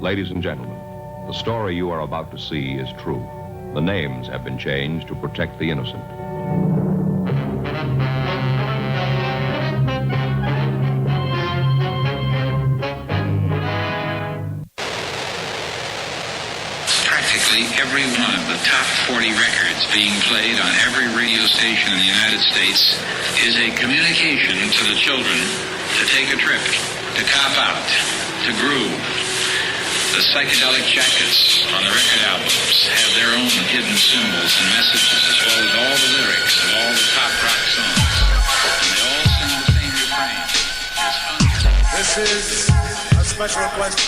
Ladies and gentlemen, the story you are about to see is true. The names have been changed to protect the innocent. Practically every one of the top 40 records being played on every radio station in the United States is a communication to the children to take a trip, to cop out, to groove. The psychedelic jackets on the record albums have their own hidden symbols and messages, as well as all the lyrics of all the top rock songs. And they all sing the same refrain. It's fun. This is a special request.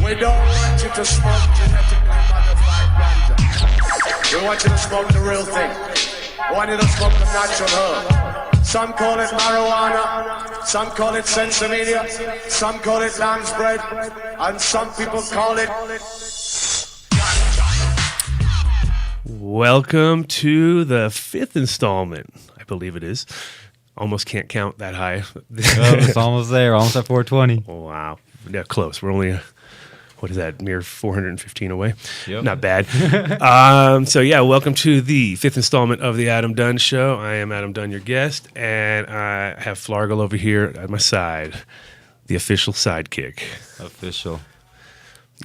We don't want you to smoke genetically modified ganja. We want you to smoke the real thing. We want you to smoke the natural herb. Some call it marijuana, some call it sensimilla, some call it lamb's bread, and some people call it Welcome to the fifth installment, I believe it is. Almost can't count that high. It's almost there, almost at 420. Oh, wow. Yeah, close. We're only, what is that, mere 415 away? Yep. Not bad. So, yeah, welcome to the fifth installment of the Adam Dunn Show. I am Adam Dunn, your guest, and I have Flargle over here at my side, the official sidekick. Official.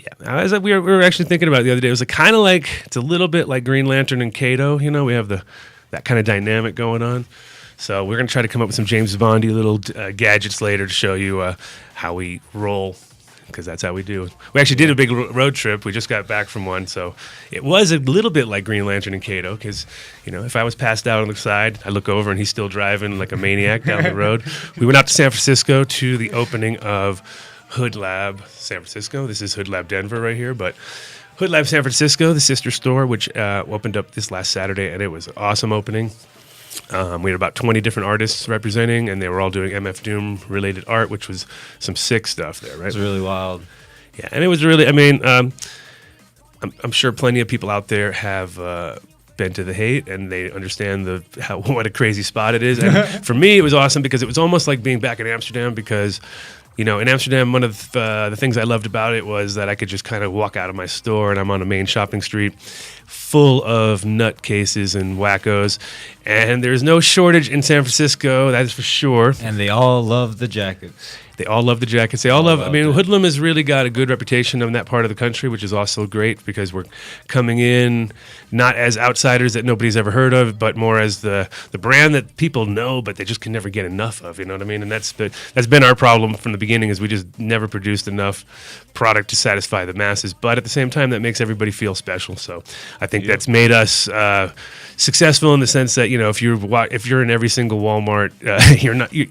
Yeah, as we were actually thinking about it the other day, it was kind of like, it's a little bit like Green Lantern and Kato, you know, we have that kind of dynamic going on. So we're going to try to come up with some James Bondy little gadgets later to show you how we roll, because that's how we do. We actually did a big road trip. We just got back from one, so it was a little bit like Green Lantern and Kato, because, you know, if I was passed out on the side, I look over and he's still driving like a maniac down the road. We went out to San Francisco to the opening of Hood Lab San Francisco. This is Hood Lab Denver right here, but Hood Lab San Francisco, the sister store, which opened up this last Saturday, and it was an awesome opening. We had about 20 different artists representing, and they were all doing MF Doom related art, which was some sick stuff there, right? It's really wild. Yeah, and it was really, I mean, I'm sure plenty of people out there have been to the Haight, and they understand what a crazy spot it is. And for me, it was awesome because it was almost like being back in Amsterdam, because, you know, in Amsterdam, one of the things I loved about it was that I could just kind of walk out of my store and I'm on a main shopping street full of nutcases and wackos. And there's no shortage in San Francisco, that is for sure. And they all love the jackets. They all love the jackets. They all love, I mean, Hoodlum has really got a good reputation in that part of the country, which is also great because we're coming in not as outsiders that nobody's ever heard of, but more as the brand that people know, but they just can never get enough of, you know what I mean? And that's been our problem from the beginning, is we just never produced enough product to satisfy the masses. But at the same time, that makes everybody feel special. So I think that's made us successful in the sense that, you know, if you're in every single Walmart,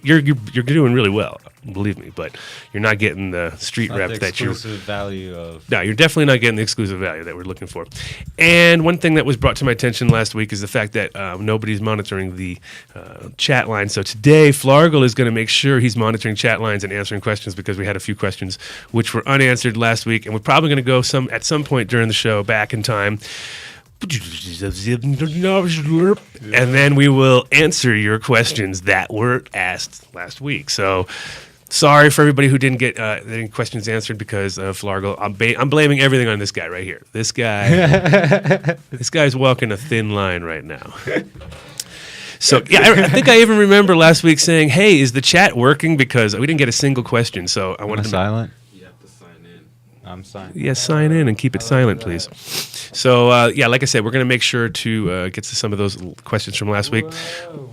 you're doing really well, believe me, but you're not getting the street rep that you're exclusive value of. No, you're definitely not getting the exclusive value that we're looking for. And one thing that was brought to my attention last week is the fact that nobody's monitoring the chat line. So today, Flargle is going to make sure he's monitoring chat lines and answering questions, because we had a few questions which were unanswered last week, and we're probably going to go at some point during the show back in time. And then we will answer your questions that were asked last week. So sorry for everybody who didn't get any questions answered because of Flargle. I'm blaming everything on this guy right here. This guy's walking a thin line right now. So, yeah, I think I even remember last week saying, hey, is the chat working? Because we didn't get a single question. So I wanted to silent? I'm signed. Yeah, sign in and keep it silent, please. So, like I said, we're going to make sure to get to some of those questions from last week.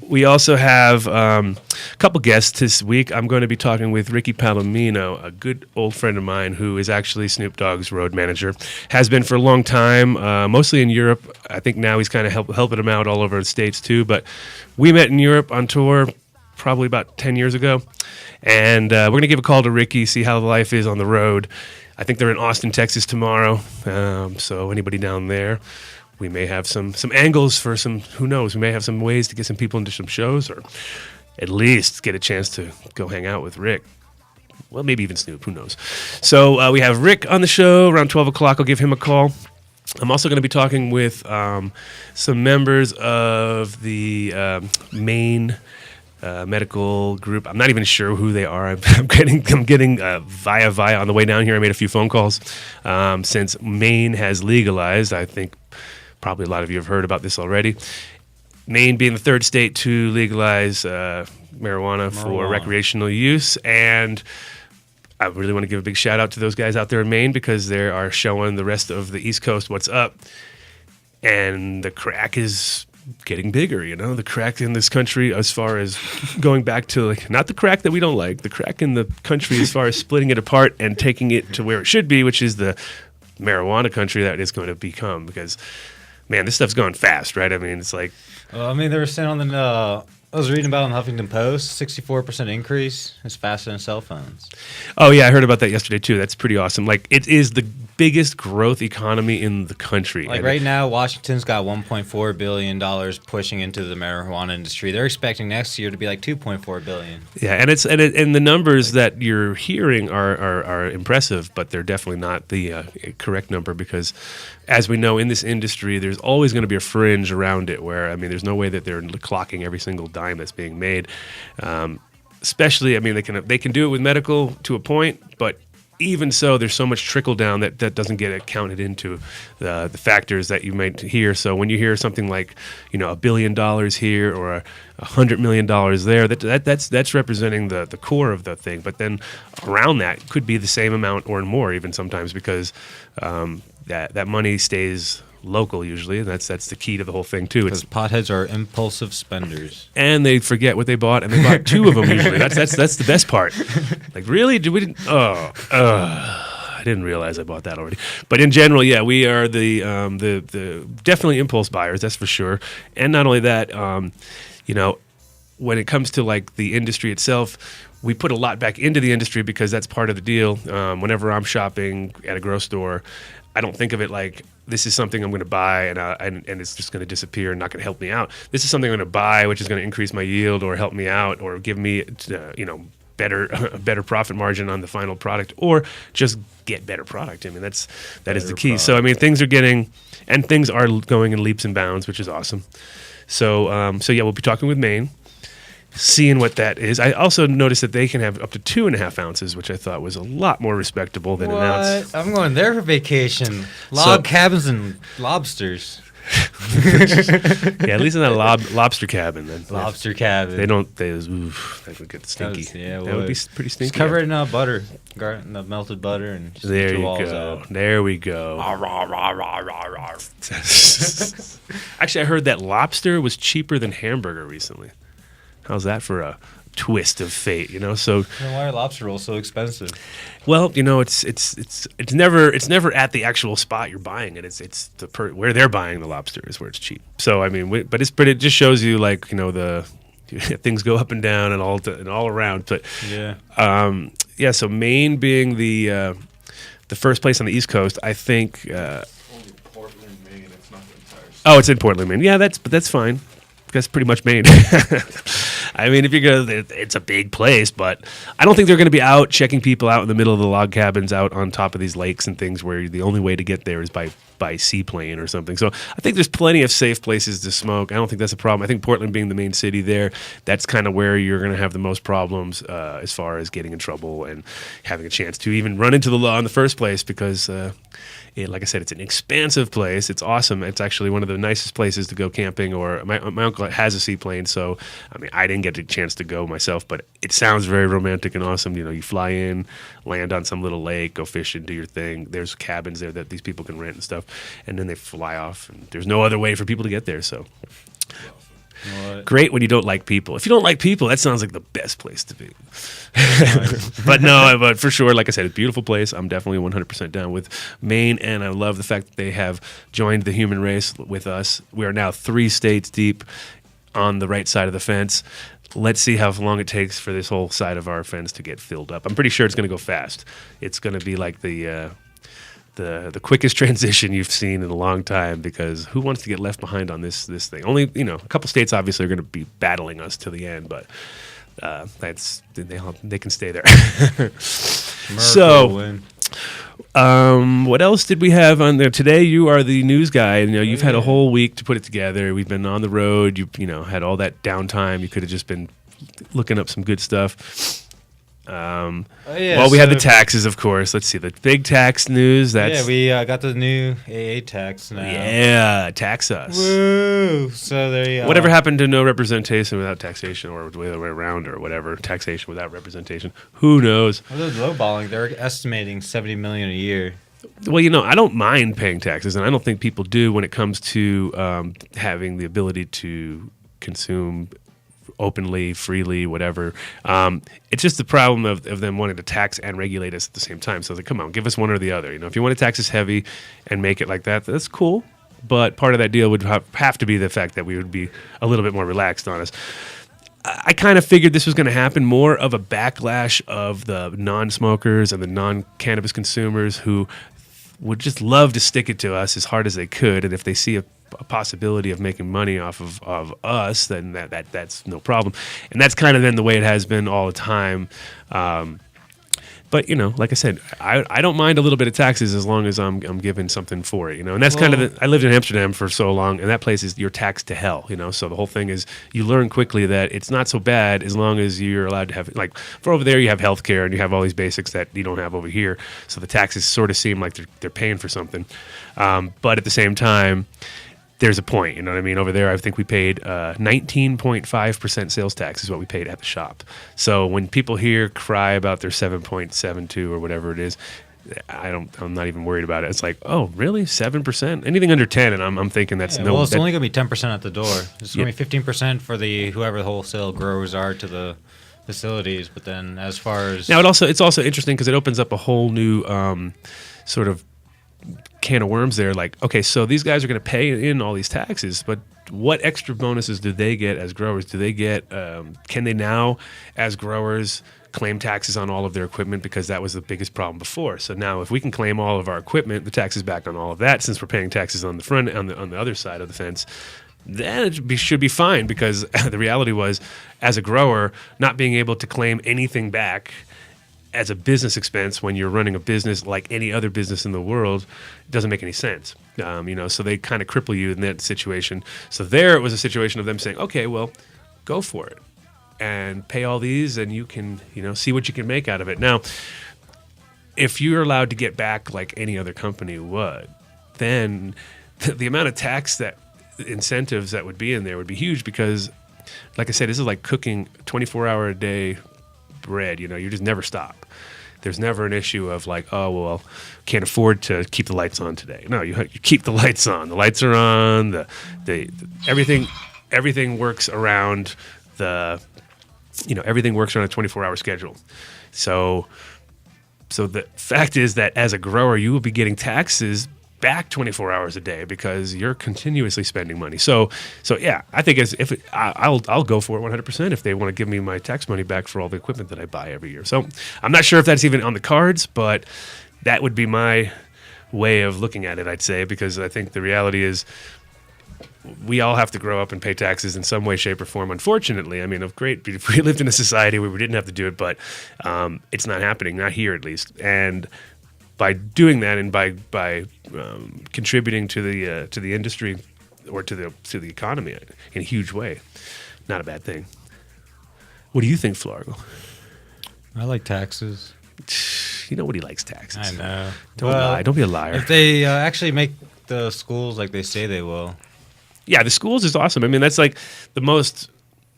We also have a couple guests this week. I'm going to be talking with Ricky Palomino, a good old friend of mine who is actually Snoop Dogg's road manager. Has been for a long time, mostly in Europe. I think now he's kind of helping him out all over the States too. But we met in Europe on tour probably about 10 years ago. And we're going to give a call to Ricky, see how life is on the road. I think they're in Austin, Texas tomorrow. So anybody down there, we may have some angles for some, who knows, we may have some ways to get some people into some shows, or at least get a chance to go hang out with Rick. Well, maybe even Snoop, who knows. So we have Rick on the show around 12 o'clock. I'll give him a call. I'm also going to be talking with some members of the main medical group. I'm not even sure who they are. I'm getting via on the way down here. I made a few phone calls. Since Maine has legalized, I think probably a lot of you have heard about this already. Maine being the third state to legalize marijuana for recreational use, and I really want to give a big shout out to those guys out there in Maine because they are showing the rest of the East Coast what's up. And the crack is getting bigger, the crack in this country as far as going back to not the crack that we don't like, the crack in the country as far as splitting it apart and taking it to where it should be, which is the marijuana country that it's going to become. Because, man, this stuff's going fast, right? I mean, it's like... they were saying on the... I was reading about on the Huffington Post, 64% increase. It's faster than cell phones. Oh, yeah, I heard about that yesterday, too. That's pretty awesome. It is the biggest growth economy in the country. Right now, Washington's got $1.4 billion pushing into the marijuana industry. They're expecting next year to be like $2.4 billion. Yeah, and the numbers that you're hearing are impressive, but they're definitely not the correct number because, as we know, in this industry, there's always going to be a fringe around it where, there's no way that they're clocking every single dime that's being made. Especially, they can do it with medical to a point, but even so, there's so much trickle down that doesn't get counted into the factors that you might hear. So when you hear something like, $1 billion here or $100 million there, that's representing the core of the thing. But then around that could be the same amount or more, even sometimes, because that money stays local usually. That's the key to the whole thing too. Because potheads are impulsive spenders, and they forget what they bought, and they bought two of them usually. That's the best part. Really? I didn't realize I bought that already. But in general, yeah, we are the definitely impulse buyers. That's for sure. And not only that, when it comes to the industry itself, we put a lot back into the industry because that's part of the deal. Whenever I'm shopping at a grocery store, I don't think of it like this is something I'm going to buy and it's just going to disappear and not going to help me out. This is something I'm going to buy, which is going to increase my yield or help me out or give me, better profit margin on the final product, or just get better product. That is the key. Product. So things are going in leaps and bounds, which is awesome. So yeah, we'll be talking with Maine, seeing what that is. I also noticed that they can have up to 2.5 ounces, which I thought was a lot more respectable than an ounce. I'm going there for vacation. Log cabins and lobsters. Yeah, at least in that lobster cabin. Then. Lobster cabin. That would get stinky. That would be pretty stinky. Just cover it in butter, in the melted butter, and just there the you walls go. out. There we go. Actually, I heard that lobster was cheaper than hamburger recently. How's that for a twist of fate, So then why are lobster rolls so expensive? Well, it's never at the actual spot you're buying it. It's where they're buying the lobster is where it's cheap. So but it just shows you the things go up and down and all around. But yeah. So Maine being the first place on the East Coast, I think. Only Portland, Maine. It's not the entire state. Oh, it's in Portland, Maine. Yeah, that's fine. That's pretty much Maine. If you go, it's a big place, but I don't think they're going to be out checking people out in the middle of the log cabins out on top of these lakes and things where the only way to get there is by seaplane or something. So I think there's plenty of safe places to smoke. I don't think that's a problem. I think Portland being the main city there, that's kind of where you're going to have the most problems as far as getting in trouble and having a chance to even run into the law in the first place because like I said, it's an expansive place. It's awesome. It's actually one of the nicest places to go camping. Or my uncle has a seaplane, so I didn't get a chance to go myself, but it sounds very romantic and awesome. You fly in, land on some little lake, go fishing, do your thing. There's cabins there that these people can rent and stuff, and then they fly off. And there's no other way for people to get there. So. Great when you don't like people. If you don't like people, that sounds like the best place to be. But for sure, like I said, it's a beautiful place. I'm definitely 100% down with Maine, and I love the fact that they have joined the human race with us. We are now 3 states deep on the right side of the fence. Let's see how long it takes for this whole side of our fence to get filled up. I'm pretty sure it's going to go fast. It's going to be like the quickest transition you've seen in a long time, because who wants to get left behind on this thing? Only a couple states obviously are going to be battling us to the end, but they can stay there. So, what else did we have on there today? You are the news guy. You've had a whole week to put it together. We've been on the road. You had all that downtime. You could have just been looking up some good stuff. Yeah, well, we had the so- taxes, of course. Let's see the big tax news. That's Yeah, we got the new AA tax now. yeah, tax us. Woo! So there you go. Whatever happened to no representation without taxation, or the other way around, or whatever, taxation without representation? Who knows? Well, they're lowballing. They're estimating $70 million a year. Well, I don't mind paying taxes, and I don't think people do when it comes to having the ability to consume openly, freely, whatever. It's just the problem of them wanting to tax and regulate us at the same time. So it's like, come on, give us one or the other. If you want to tax us heavy and make it like that, that's cool. But part of that deal would have to be the fact that we would be a little bit more relaxed on us. I kind of figured this was going to happen, more of a backlash of the non-smokers and the non-cannabis consumers who would just love to stick it to us as hard as they could. And if they see a possibility of making money off of us, then that's no problem. And that's kind of been the way it has been all the time. But like I said, I don't mind a little bit of taxes as long as I'm given something for it, And that's kind of I lived in Amsterdam for so long, and that place is you're taxed to hell, So the whole thing is you learn quickly that it's not so bad as long as you're allowed to have, like, for over there you have healthcare and you have all these basics that you don't have over here. So the taxes sort of seem like they're paying for something, but at the same time, there's a point, you know what I mean? Over there, I think we paid 19.5% sales tax is what we paid at the shop. So when people here cry about their 7.72 or whatever it is, I'm not even worried about it. It's like, oh, really? 7%? Anything under 10, and I'm thinking that's no. Well, it's only going to be 10% at the door. It's going to be 15% for whoever the wholesale growers are to the facilities. But then, as far as now, it's also interesting because it opens up a whole new sort of can of worms there. Like, okay, so these guys are going to pay in all these taxes, but what extra bonuses do they get as growers? Do they get can they now as growers claim taxes on all of their equipment, because that was the biggest problem before? So now if we can claim all of our equipment, the taxes back on all of that, since we're paying taxes on the front on the other side of the fence, then it should be fine, because the reality was, as a grower, not being able to claim anything back as a business expense when you're running a business like any other business in the world doesn't make any sense. So they kind of cripple you in that situation. So there it was a situation of them saying, okay, well, go for it and pay all these, and you can, see what you can make out of it. Now, if you're allowed to get back like any other company would, then the amount of tax incentives that would be in there would be huge, because, like I said, this is like cooking 24-hour a day bread. You just never stop. There's never an issue of like, oh, well, can't afford to keep the lights on today. No, you keep the lights on. The lights are on. The everything works around everything works around a 24-hour schedule. So the fact is that as a grower, you will be getting taxes back 24 hours a day because you're continuously spending money. So yeah, I think I'll go for it 100% if they want to give me my tax money back for all the equipment that I buy every year. So I'm not sure if that's even on the cards, but that would be my way of looking at it, I'd say, because I think the reality is we all have to grow up and pay taxes in some way, shape, or form. Unfortunately, I mean, if we lived in a society where we didn't have to do it, but it's not happening, not here at least. And by doing that, and by contributing to the industry or to the economy in a huge way, not a bad thing. What do you think, Flargo? I like taxes. Nobody likes taxes. I know. Don't lie. Don't be a liar. If they actually make the schools like they say they will. Yeah, the schools is awesome. I mean, that's like the most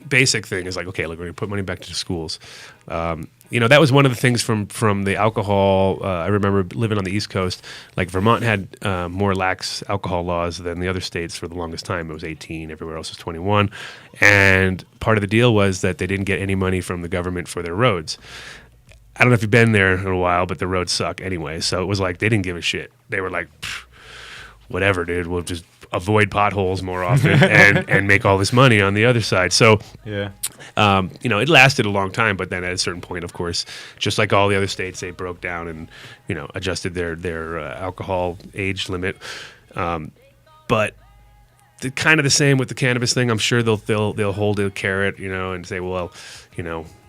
basic thing is like, okay, look, we're going to put money back to the schools. That was one of the things from the alcohol. I remember living on the East Coast. Like Vermont had more lax alcohol laws than the other states for the longest time. It was 18. Everywhere else was 21. And part of the deal was that they didn't get any money from the government for their roads. I don't know if you've been there in a while, but the roads suck anyway. So it was like they didn't give a shit. They were like, whatever, dude, we'll just avoid potholes more often and make all this money on the other side. So, yeah, it lasted a long time, but then at a certain point, of course, just like all the other states, they broke down and, adjusted their alcohol age limit. But kind of the same with the cannabis thing. I'm sure they'll hold a carrot, and say, well,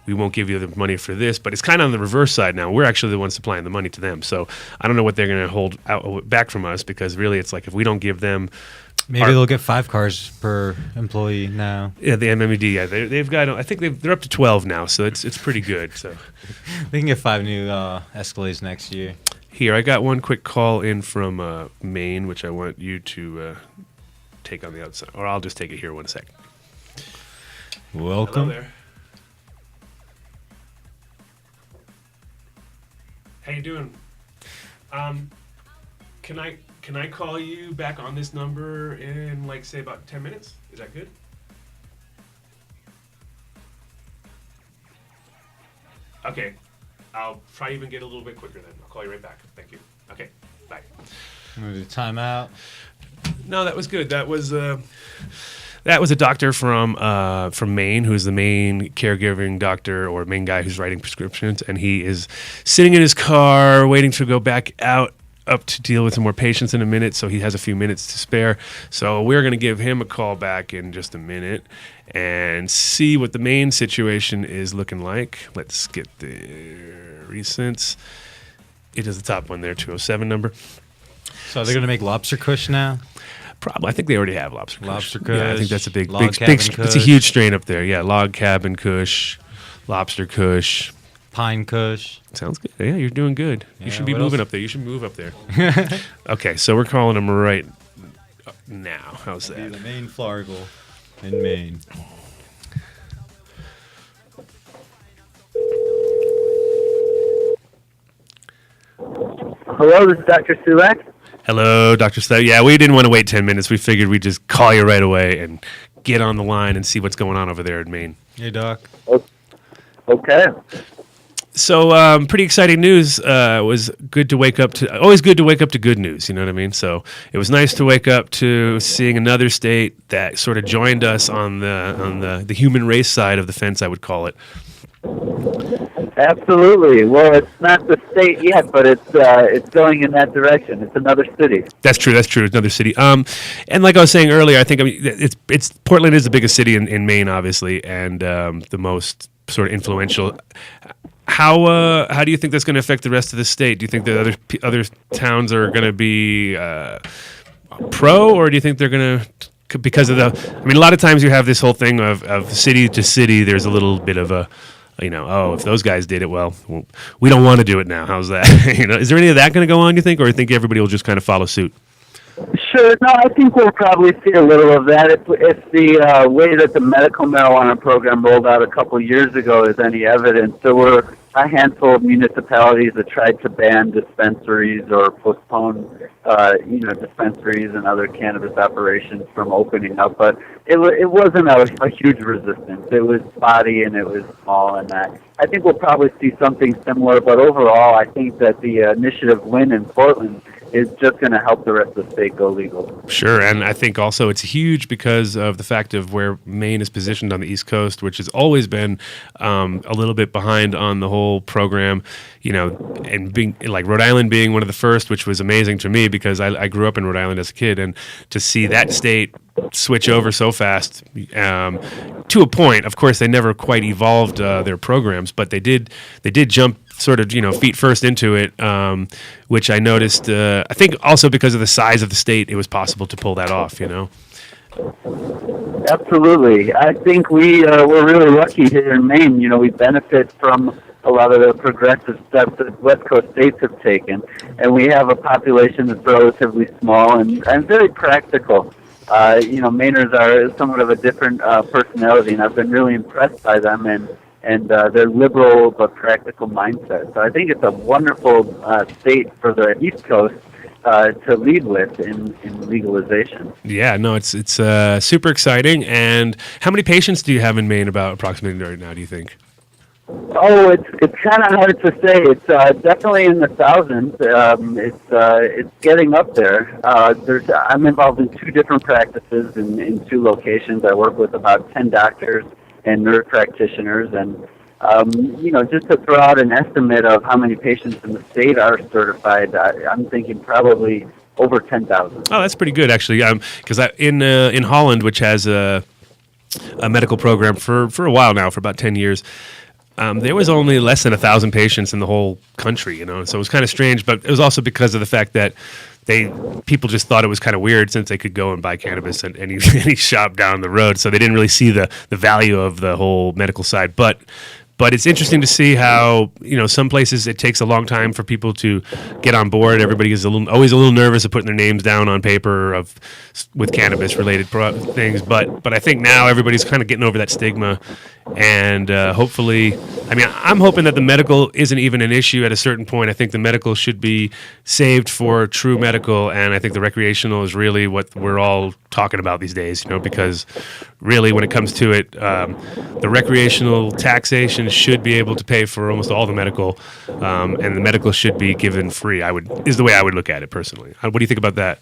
we won't give you the money for this, but it's kind of on the reverse side now. We're actually the ones supplying the money to them. So I don't know what they're going to hold back from us, because really it's like if we don't give them Maybe they'll get 5 cars per employee now. Yeah, the MMED. Yeah, they've got. I think they're up to 12 now, so it's pretty good. So They can get 5 new Escalades next year. here, I got one quick call in from Maine, which I want you to take on the outside, or I'll just take it here 1 sec. Welcome. Hello there. How you doing? Can I call you back on this number in like say about 10 minutes? Is that good? Okay. I'll probably even get a little bit quicker then. I'll call you right back. Thank you. Okay. Bye. I'm gonna do timeout. No, that was good. That was a doctor from Maine, who's the main caregiving doctor or main guy who's writing prescriptions, and he is sitting in his car waiting to go back out up to deal with some more patients in a minute, so he has a few minutes to spare. So we're going to give him a call back in just a minute and see what the main situation is looking like. Let's get the recents. It is the top one there, 207 number. So they're gonna make lobster kush now. Probably. I think they already have lobster kush. Lobster Yeah, I think kush, that's a big, log big, cabin big. It's a kush. huge strain up there. Yeah, log cabin kush, lobster kush. Pine kush. Sounds good. Yeah, you're doing good. You Yeah, should be what moving else? up there. You should move up there. Okay, so we're calling him right now. How's Be that? the main Flargle in Maine. Hello, this is Dr. Sulak. Hello, Dr. Stout. Yeah, we didn't want to wait 10 minutes. We figured we'd just call you right away and get on the line and see what's going on over there in Maine. Hey, Doc. Okay. So, pretty exciting news. It was good to wake up to. Always good to wake up to good news. You know what I mean? So it was nice to wake up to seeing another state that sort of joined us on the human race side of the fence, I would call it. Absolutely. Well, it's not the state yet, but it's going in that direction. It's another city. That's true. That's true. It's another city. And like I was saying earlier, I think it's Portland is the biggest city in Maine, obviously, and the most sort of influential. How do you think that's going to affect the rest of the state? Do you think that other towns are going to be pro, or do you think they're going to, because of the? I mean, a lot of times you have this whole thing of city to city. There's a little bit of a, if those guys did it, well, we don't want to do it now. How's that? Is there any of that going to go on? You think, or you think everybody will just kind of follow suit? Sure. No, I think we'll probably see a little of that. If the way that the medical marijuana program rolled out a couple of years ago is any evidence, there were a handful of municipalities that tried to ban dispensaries or postpone, dispensaries and other cannabis operations from opening up. But it wasn't a huge resistance. It was spotty and it was small, and that I think we'll probably see something similar. But overall, I think that the initiative win in Portland is just going to help the rest of the state go legal. Sure, and I think also it's huge because of the fact of where Maine is positioned on the East Coast, which has always been a little bit behind on the whole program, and being like Rhode Island being one of the first, which was amazing to me because I grew up in Rhode Island as a kid, and to see that state switch over so fast to a point. Of course, they never quite evolved their programs, but they did jump sort of feet first into it, which I noticed. I think also because of the size of the state, it was possible to pull that off. Absolutely. I think we're really lucky here in Maine. We benefit from a lot of the progressive steps that West Coast states have taken, and we have a population that's relatively small and very practical. Mainers are somewhat of a different personality, and I've been really impressed by them and their liberal but practical mindset. So I think it's a wonderful state for the East Coast to lead with in legalization. Yeah, no, it's super exciting. And how many patients do you have in Maine about approximately right now, do you think? Oh, it's kind of hard to say. It's definitely in the thousands. It's getting up there. I'm involved in 2 different practices in 2 locations. I work with about 10 doctors and nurse practitioners, and just to throw out an estimate of how many patients in the state are certified, I'm thinking probably over 10,000. Oh, that's pretty good actually. Because in Holland, which has a medical program for a while now, for about 10 years. There was only less than 1,000 patients in the whole country, so it was kind of strange. But it was also because of the fact that people just thought it was kind of weird since they could go and buy cannabis at any shop down the road, so they didn't really see the value of the whole medical side. But it's interesting to see how, some places it takes a long time for people to get on board. Everybody is always a little nervous of putting their names down on paper with cannabis related things. But I think now everybody's kind of getting over that stigma, and hopefully, I'm hoping that the medical isn't even an issue at a certain point. I think the medical should be saved for true medical, and I think the recreational is really what we're all talking about these days. Because really, when it comes to it, the recreational taxation should be able to pay for almost all the medical, and the medical should be given free. Is the way I would look at it personally. What do you think about that?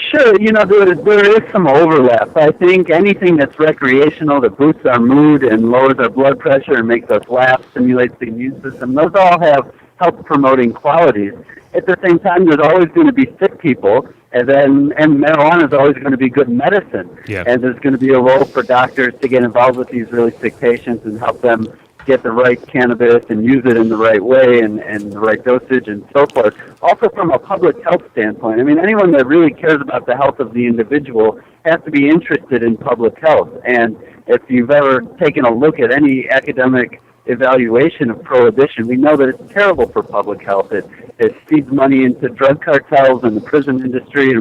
Sure, there is some overlap. I think anything that's recreational that boosts our mood and lowers our blood pressure and makes us laugh, stimulates the immune system, those all have health-promoting qualities. At the same time, there's always going to be sick people, and marijuana is always going to be good medicine. Yeah. And there's going to be a role for doctors to get involved with these really sick patients and help them get the right cannabis and use it in the right way and the right dosage and so forth. Also from a public health standpoint, anyone that really cares about the health of the individual has to be interested in public health. And if you've ever taken a look at any academic evaluation of prohibition, we know that it's terrible for public health. It feeds money into drug cartels and the prison industry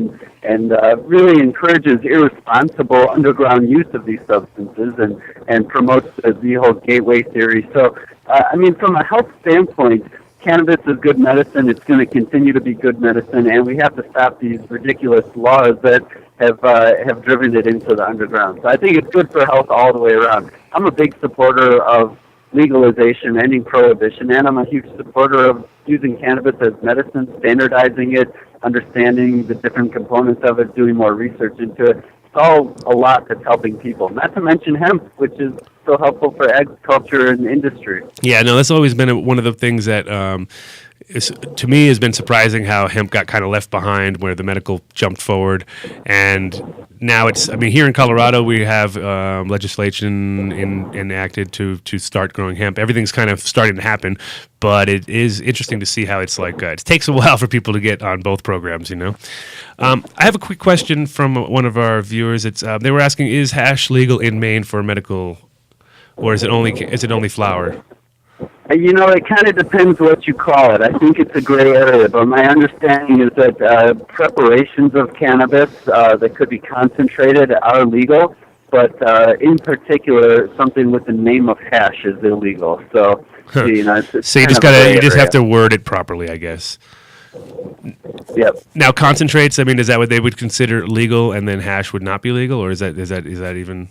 and really encourages irresponsible underground use of these substances and promotes the whole gateway theory. So, from a health standpoint, cannabis is good medicine. It's going to continue to be good medicine, and we have to stop these ridiculous laws that have driven it into the underground. So I think it's good for health all the way around. I'm a big supporter of legalization, ending prohibition, and I'm a huge supporter of using cannabis as medicine, standardizing it, understanding the different components of it, doing more research into it. It's all a lot that's helping people. Not to mention hemp, which is so helpful for agriculture and industry. Yeah, no, that's always been one of the things that to me has been surprising, how hemp got kind of left behind where the medical jumped forward. And now here in Colorado, we have legislation enacted to start growing hemp. Everything's kind of starting to happen, but it is interesting to see how it's like, it takes a while for people to get on both programs, I have a quick question from one of our viewers. They were asking, is hash legal in Maine for medical, or is it only flower? It kind of depends what you call it. I think it's a gray area, but my understanding is that preparations of cannabis that could be concentrated are legal, but in particular, something with the name of hash is illegal. So, so you just have to word it properly, I guess. Yep. Now, concentrates, is that what they would consider legal, and then hash would not be legal, or is that even?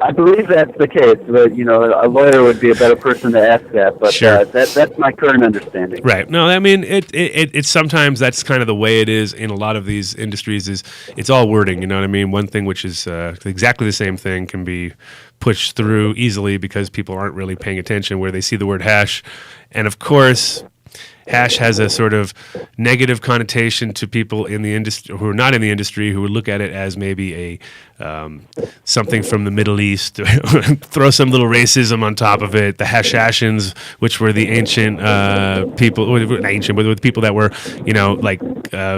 I believe that's the case, but a lawyer would be a better person to ask that. But sure. That's my current understanding. Right. No, it's sometimes that's kind of the way it is in a lot of these industries. Is it's all wording. You know what I mean? One thing which is exactly the same thing can be pushed through easily because people aren't really paying attention where they see the word hash, and of course, hash has a sort of negative connotation to people in the industry who are not in the industry, who would look at it as maybe a something from the Middle East. Throw some little racism on top of it. The Hashashins, which were the ancient people, not ancient, but the people that were,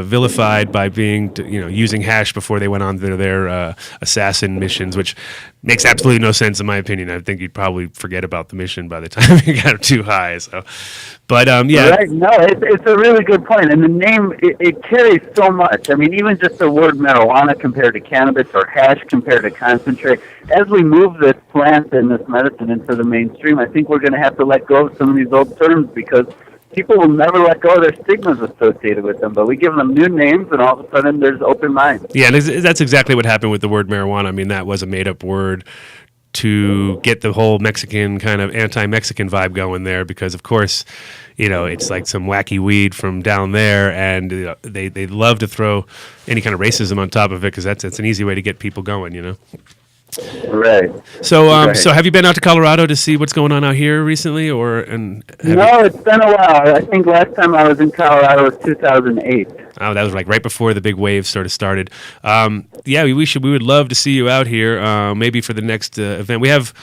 vilified by being, using hash before they went on their assassin missions, which makes absolutely no sense in my opinion. I think you'd probably forget about the mission by the time you got too high. So, but yeah. Right. No, it's a really good point, and the name it carries so much. Even just the word marijuana compared to cannabis or hash compared to concentrate. As we move this plant and this medicine into the mainstream, I think we're going to have to let go of some of these old terms because people will never let go of their stigmas associated with them. But we give them new names, and all of a sudden there's open minds. Yeah, and that's exactly what happened with the word marijuana. That was a made-up word to get the whole Mexican kind of anti-Mexican vibe going there because, of course, it's like some wacky weed from down there, and they love to throw any kind of racism on top of it because that's an easy way to get people going, Right. So, so have you been out to Colorado to see what's going on out here recently, No, it's been a while. I think last time I was in Colorado was 2008. Oh, that was like right before the big wave sort of started. Yeah, we would love to see you out here, maybe for the next event. We have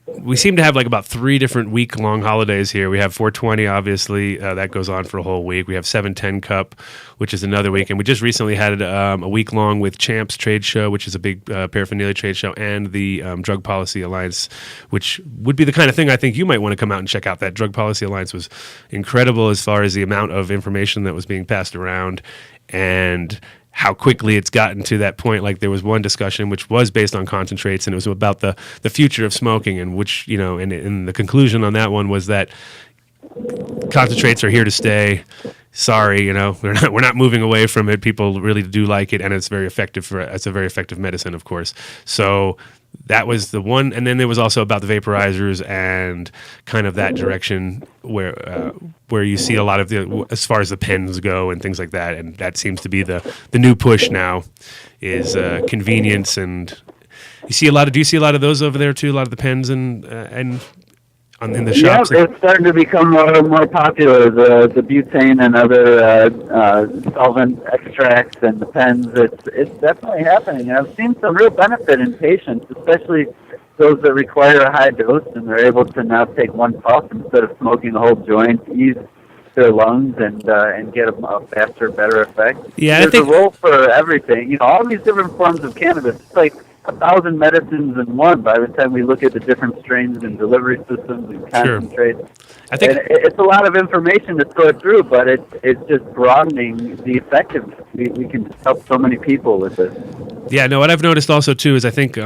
we seem to have like about 3 different week-long holidays here. We have 420, obviously, that goes on for a whole week. We have 710 Cup, which is another week, and we just recently had a week-long with Champs Trade Show, which is a big paraphernalia trade show, and the Drug Policy Alliance, which would be the kind of thing I think you might want to come out and check out. That Drug Policy Alliance was incredible as far as the amount of information that was being passed around and how quickly it's gotten to that point. Like there was one discussion which was based on concentrates, and it was about the future of smoking, and which, you know, and the conclusion on that one was that concentrates are here to stay. Sorry, you know, we're not moving away from it. People really do like it, and it's very effective it's a very effective medicine, of course. So that was the one, and then there was also about the vaporizers and kind of that direction where you see a lot of as far as the pens go and things like that, and that seems to be the new push now is convenience. And do you see a lot of those over there too? A lot of the pens and in the shops. Yeah, it's starting to become more popular. The butane and other solvent extracts and the pens. It's definitely happening. And I've seen some real benefit in patients, especially those that require a high dose, and they're able to now take one puff instead of smoking a whole joint, ease their lungs, and get a faster, better effect. Yeah, there's a role for everything. You know, all these different forms of cannabis. It's like 1,000 medicines in one by the time we look at the different strains and delivery systems and concentrates. Sure. I think it's a lot of information to sort through, but it's just broadening the effectiveness. We can help so many people with this. Yeah, no, what I've noticed also too is I think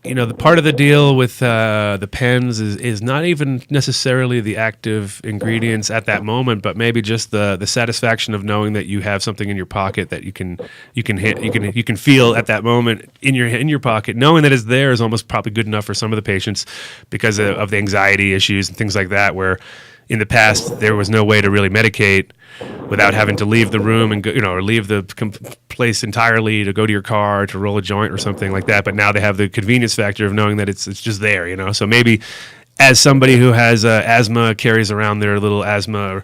you know, the part of the deal with the pens is not even necessarily the active ingredients at that moment, but maybe just the satisfaction of knowing that you have something in your pocket that you can feel at that moment in your pocket. Knowing that it's there is almost probably good enough for some of the patients because of the anxiety issues and things like that, where in the past there was no way to really medicate without having to leave the room and go, you know, or leave the place entirely to go to your car to roll a joint or something like that. But now they have the convenience factor of knowing that it's just there, you know. So maybe as somebody who has asthma carries around their little asthma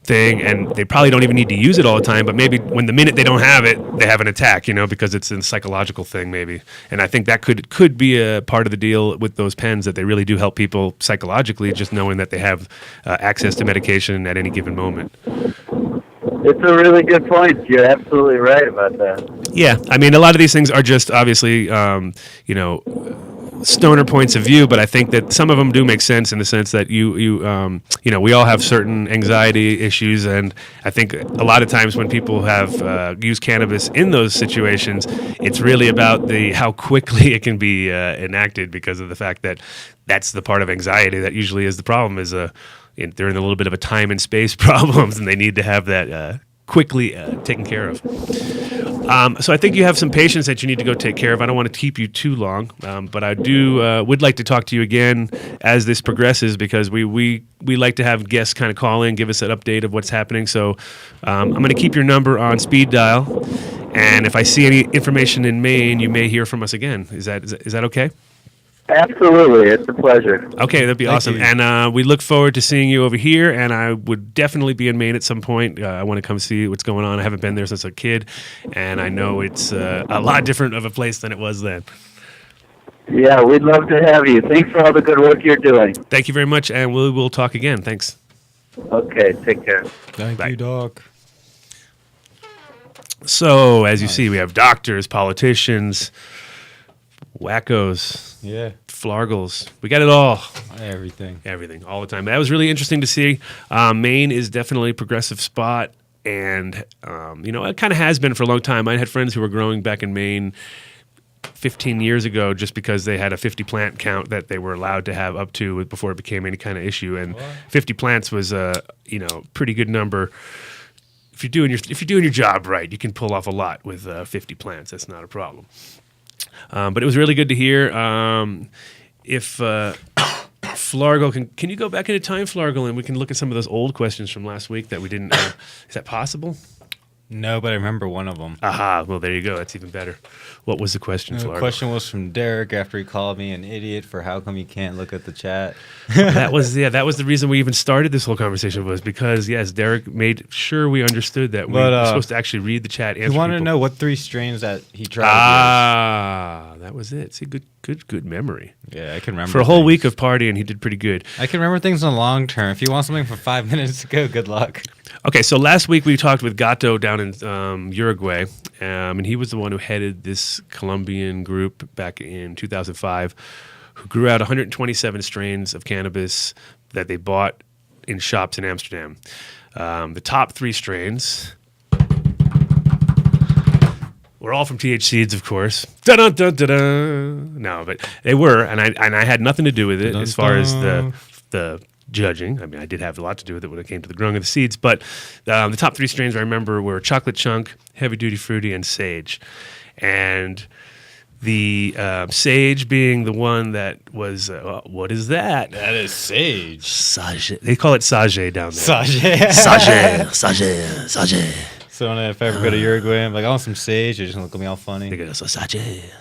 thing, and they probably don't even need to use it all the time, but maybe when the minute they don't have it, they have an attack, you know, because it's a psychological thing maybe. And I think that could be a part of the deal with those pens, that they really do help people psychologically, just knowing that they have access to medication at any given moment. It's a really good point. You're absolutely right about that. Yeah, I mean, a lot of these things are just obviously, you know, stoner points of view, but I think that some of them do make sense in the sense that you know, we all have certain anxiety issues, and I think a lot of times when people have used cannabis in those situations, it's really about how quickly it can be enacted, because of the fact that that's the part of anxiety that usually is the problem. Is they're in a little bit of a time and space problems, and they need to have that quickly taken care of. So I think you have some patients that you need to go take care of. I don't want to keep you too long, but I would like to talk to you again as this progresses, because we like to have guests kind of call in, give us an update of what's happening. So I'm going to keep your number on speed dial, and if I see any information in Maine, you may hear from us again. Is that okay? Absolutely. It's a pleasure. Okay, that'd be awesome. And we look forward to seeing you over here, and I would definitely be in Maine at some point. I want to come see what's going on. I haven't been there since a kid, and I know it's a lot different of a place than it was then. Yeah, we'd love to have you. Thanks for all the good work you're doing. Thank you very much, and we'll talk again. Thanks. Okay, take care. Thank you, Doc. So, as you see, we have doctors, politicians, wackos, flargles. We got it all. Everything, all the time. That was really interesting to see. Maine is definitely a progressive spot, and you know, it kind of has been for a long time. I had friends who were growing back in Maine 15 years ago just because they had a 50 plant count that they were allowed to have up to before it became any kind of issue. And 50 plants was a pretty good number. If you're doing your job right, you can pull off a lot with 50 plants. That's not a problem. But it was really good to hear. If Flargle, can you go back into time, Flargle, and we can look at some of those old questions from last week that we didn't. Is that possible? No, but I remember one of them. Aha. Well, there you go. That's even better. What was the question, The Florida? question was from Derek after he called me an idiot for how come you can't look at the chat. That was the reason we even started this whole conversation was because yes, Derek made sure we understood that we were supposed to actually read the chat. He wanted to know what 3 strains that he tried. That was it. See, good memory. Yeah, I can remember. For a whole week of partying, he did pretty good. I can remember things in the long term. If you want something for 5 minutes to go, good luck. Okay, so last week we talked with Gato down in Uruguay, and he was the one who headed this Colombian group back in 2005, who grew out 127 strains of cannabis that they bought in shops in Amsterdam. The top 3 strains were all from TH Seeds, of course. Dun-dun-dun-dun-dun. No, but they were, and I had nothing to do with it as far as the judging. I mean, I did have a lot to do with it when it came to the growing of the seeds, but the top 3 strains I remember were Chocolate Chunk, Heavy Duty Fruity, and Sage. And the Sage being the one that was, what is that? That is Sage. Sage. They call it Sage down there. Sage. Sage. So if I ever go to Uruguay, I'm like, I want some Sage. They're just going to look at me all funny. They go, Sage.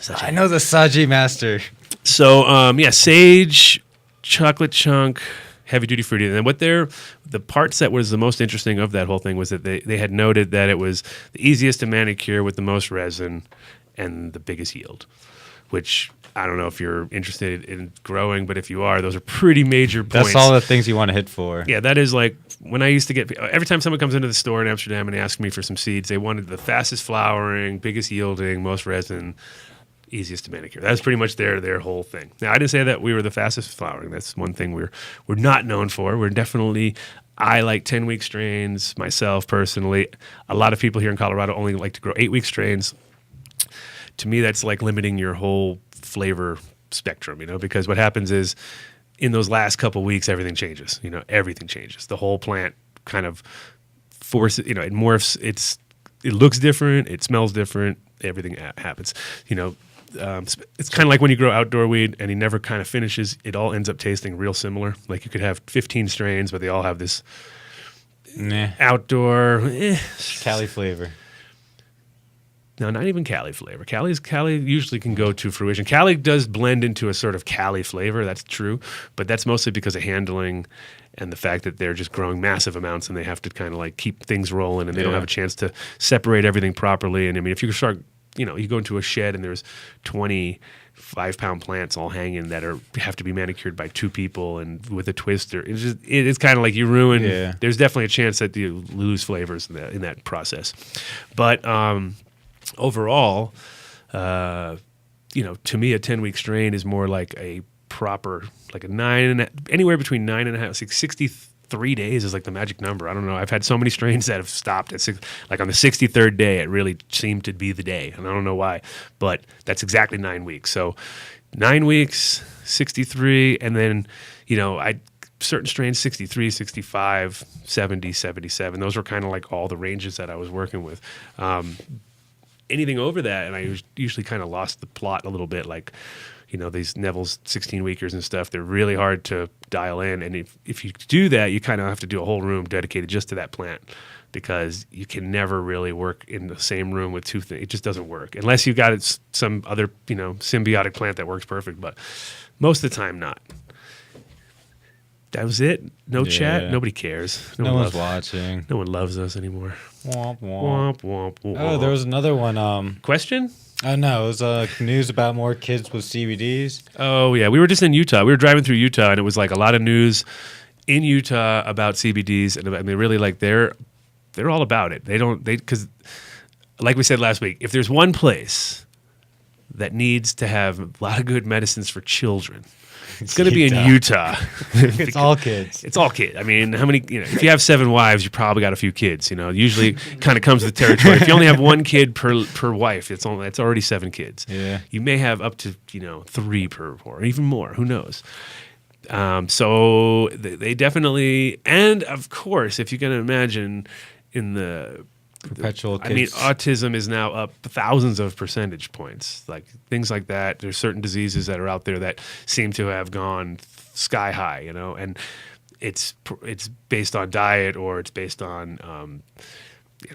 I know the Sage master. So, Sage, Chocolate Chunk, Heavy Duty Fruity. And then the parts that was the most interesting of that whole thing was that they had noted that it was the easiest to manicure with the most resin and the biggest yield, which I don't know if you're interested in growing, but if you are, those are pretty major points. That's all the things you want to hit for. Yeah, that is like when I used to get, every time someone comes into the store in Amsterdam and asks me for some seeds, they wanted the fastest flowering, biggest yielding, most resin, easiest to manicure. That's pretty much their whole thing. Now, I didn't say that we were the fastest flowering. That's one thing we're not known for. We're definitely, I like 10-week strains myself personally. A lot of people here in Colorado only like to grow 8-week strains. To me, that's like limiting your whole flavor spectrum, because what happens is in those last couple weeks, everything changes. Everything changes. The whole plant kind of forces, it morphs. It looks different. It smells different. Everything happens. It's kind of like when you grow outdoor weed and he never kind of finishes. It all ends up tasting real similar. Like you could have 15 strains, but they all have this outdoor Cali flavor. No, not even Cali flavor. Cali usually can go to fruition. Cali does blend into a sort of Cali flavor. That's true, but that's mostly because of handling and the fact that they're just growing massive amounts and they have to kind of like keep things rolling and they don't have a chance to separate everything properly. And I mean, if you start, you go into a shed and there's 20 5-pound plants all hanging that have to be manicured by 2 people and with a twister. It's kind of like you ruin. Yeah. There's definitely a chance that you lose flavors in that process, but. Overall, to me, a 10-week strain is more like a proper, like anywhere between 9.5, 63 days is like the magic number. I don't know. I've had so many strains that have stopped at like on the 63rd day, it really seemed to be the day. And I don't know why, but that's exactly 9 weeks. So 9 weeks, 63, and then, certain strains, 63, 65, 70, 77. Those were kind of like all the ranges that I was working with. Anything over that, and I usually kind of lost the plot a little bit, like, these Neville's 16-weekers and stuff, they're really hard to dial in. And if you do that, you kind of have to do a whole room dedicated just to that plant because you can never really work in the same room with 2 things. It just doesn't work unless you got some other, symbiotic plant that works perfect, but most of the time not. That was it. No chat. Nobody cares. No one's watching. No one loves us anymore. Womp, womp. Womp, womp, womp. Oh, there was another one. Question? Oh, no. It was news about more kids with CBDs. Oh, yeah. We were just in Utah. We were driving through Utah, and it was like a lot of news in Utah about CBDs. And I mean, really, like, they're all about it. Because, like we said last week, if there's one place that needs to have a lot of good medicines for children, it's going to be in Utah. It's all kids. It's all kids. I mean, how many? If you have 7 wives, you probably got a few kids. Usually kind of comes with the territory. If you only have 1 kid per wife, it's already 7 kids. Yeah. You may have up to 3 per, or even more. Who knows? So they definitely, and of course, if you can imagine, in the perpetual kids. I mean, autism is now up thousands of percentage points. Like things like that. There's certain diseases that are out there that seem to have gone sky high, and it's based on diet or it's based on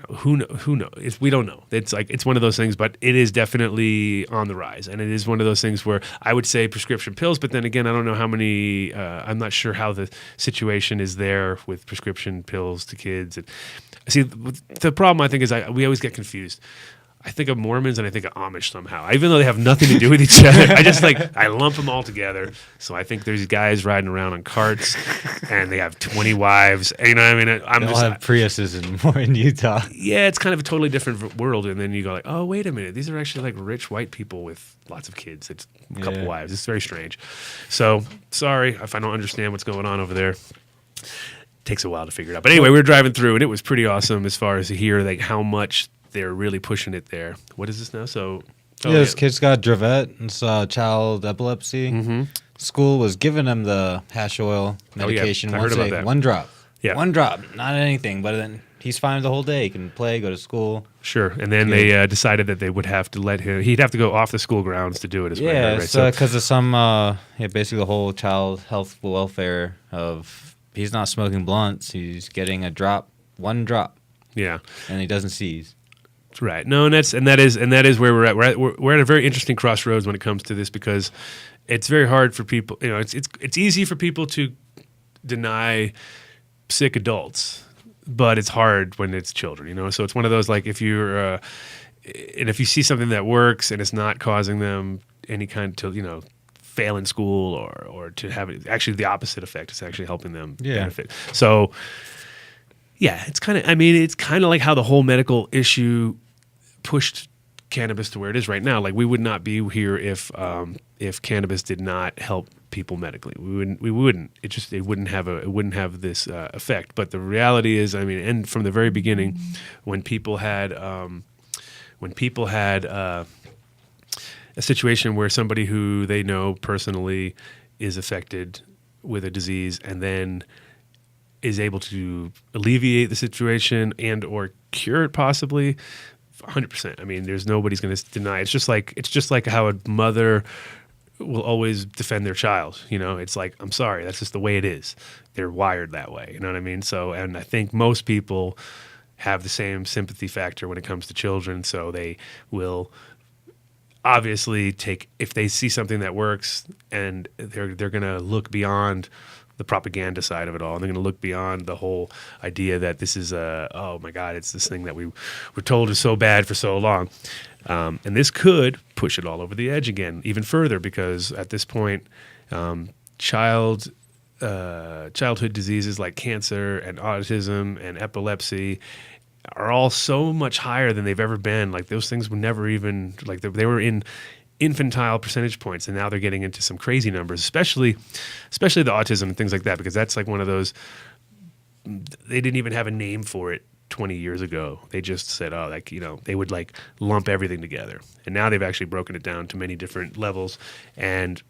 who knows? We don't know. It's one of those things, but it is definitely on the rise, and it is one of those things where I would say prescription pills, but then again, I don't know how many. I'm not sure how the situation is there with prescription pills to kids. And see, the problem I think is we always get confused. I think of Mormons and I think of Amish somehow, even though they have nothing to do with each other. I lump them all together. So I think there's guys riding around on carts and they have 20 wives. And, I mean, They all have Priuses in Utah. Yeah, it's kind of a totally different world. And then you go like, oh, wait a minute. These are actually like rich white people with lots of kids. It's a couple wives. It's very strange. So sorry if I don't understand what's going on over there. Takes a while to figure it out. But anyway, we were driving through and it was pretty awesome as far as to hear like how much they're really pushing it there. What is this now? This kid's got Dravet. It's child epilepsy. Mm-hmm. School was giving him the hash oil medication. I heard about that. One drop. Yeah. One drop. Not anything. But then he's fine the whole day. He can play, go to school. Sure. And then they decided that they would have to let him. He'd have to go off the school grounds to do it as well. Yeah, right? because of some, basically the whole child health welfare of he's not smoking blunts. He's getting a drop, one drop. Yeah. And he doesn't seize. Right. No, and that is where we're at. We're at a very interesting crossroads when it comes to this because it's very hard for people. It's easy for people to deny sick adults, but it's hard when it's children. So it's one of those like if you're and if you see something that works and it's not causing them any kind to fail in school or to have actually the opposite effect. It's actually helping them benefit. So. Yeah, it's kind of like how the whole medical issue pushed cannabis to where it is right now. Like we would not be here if cannabis did not help people medically. We wouldn't. It wouldn't have this effect. But the reality is, and from the very beginning, when people had a situation where somebody who they know personally is affected with a disease and then is able to alleviate the situation and or cure it possibly 100%. There's nobody's going to deny. It's just like how a mother will always defend their child. It's like, I'm sorry, that's just the way it is. They're wired that way. You know what I mean? So, and I think most people have the same sympathy factor when it comes to children. So they will obviously if they see something that works and they're going to look beyond the propaganda side of it all. And they're going to look beyond the whole idea that this is oh my God, it's this thing that we were told is so bad for so long. And this could push it all over the edge again, even further, because at this point, childhood diseases like cancer and autism and epilepsy are all so much higher than they've ever been. Like those things were never even, like they were in infantile percentage points, and now they're getting into some crazy numbers, especially the autism and things like that, because that's like one of those, they didn't even have a name for it 20 years ago. They just said, they would like lump everything together. And now they've actually broken it down to many different levels, and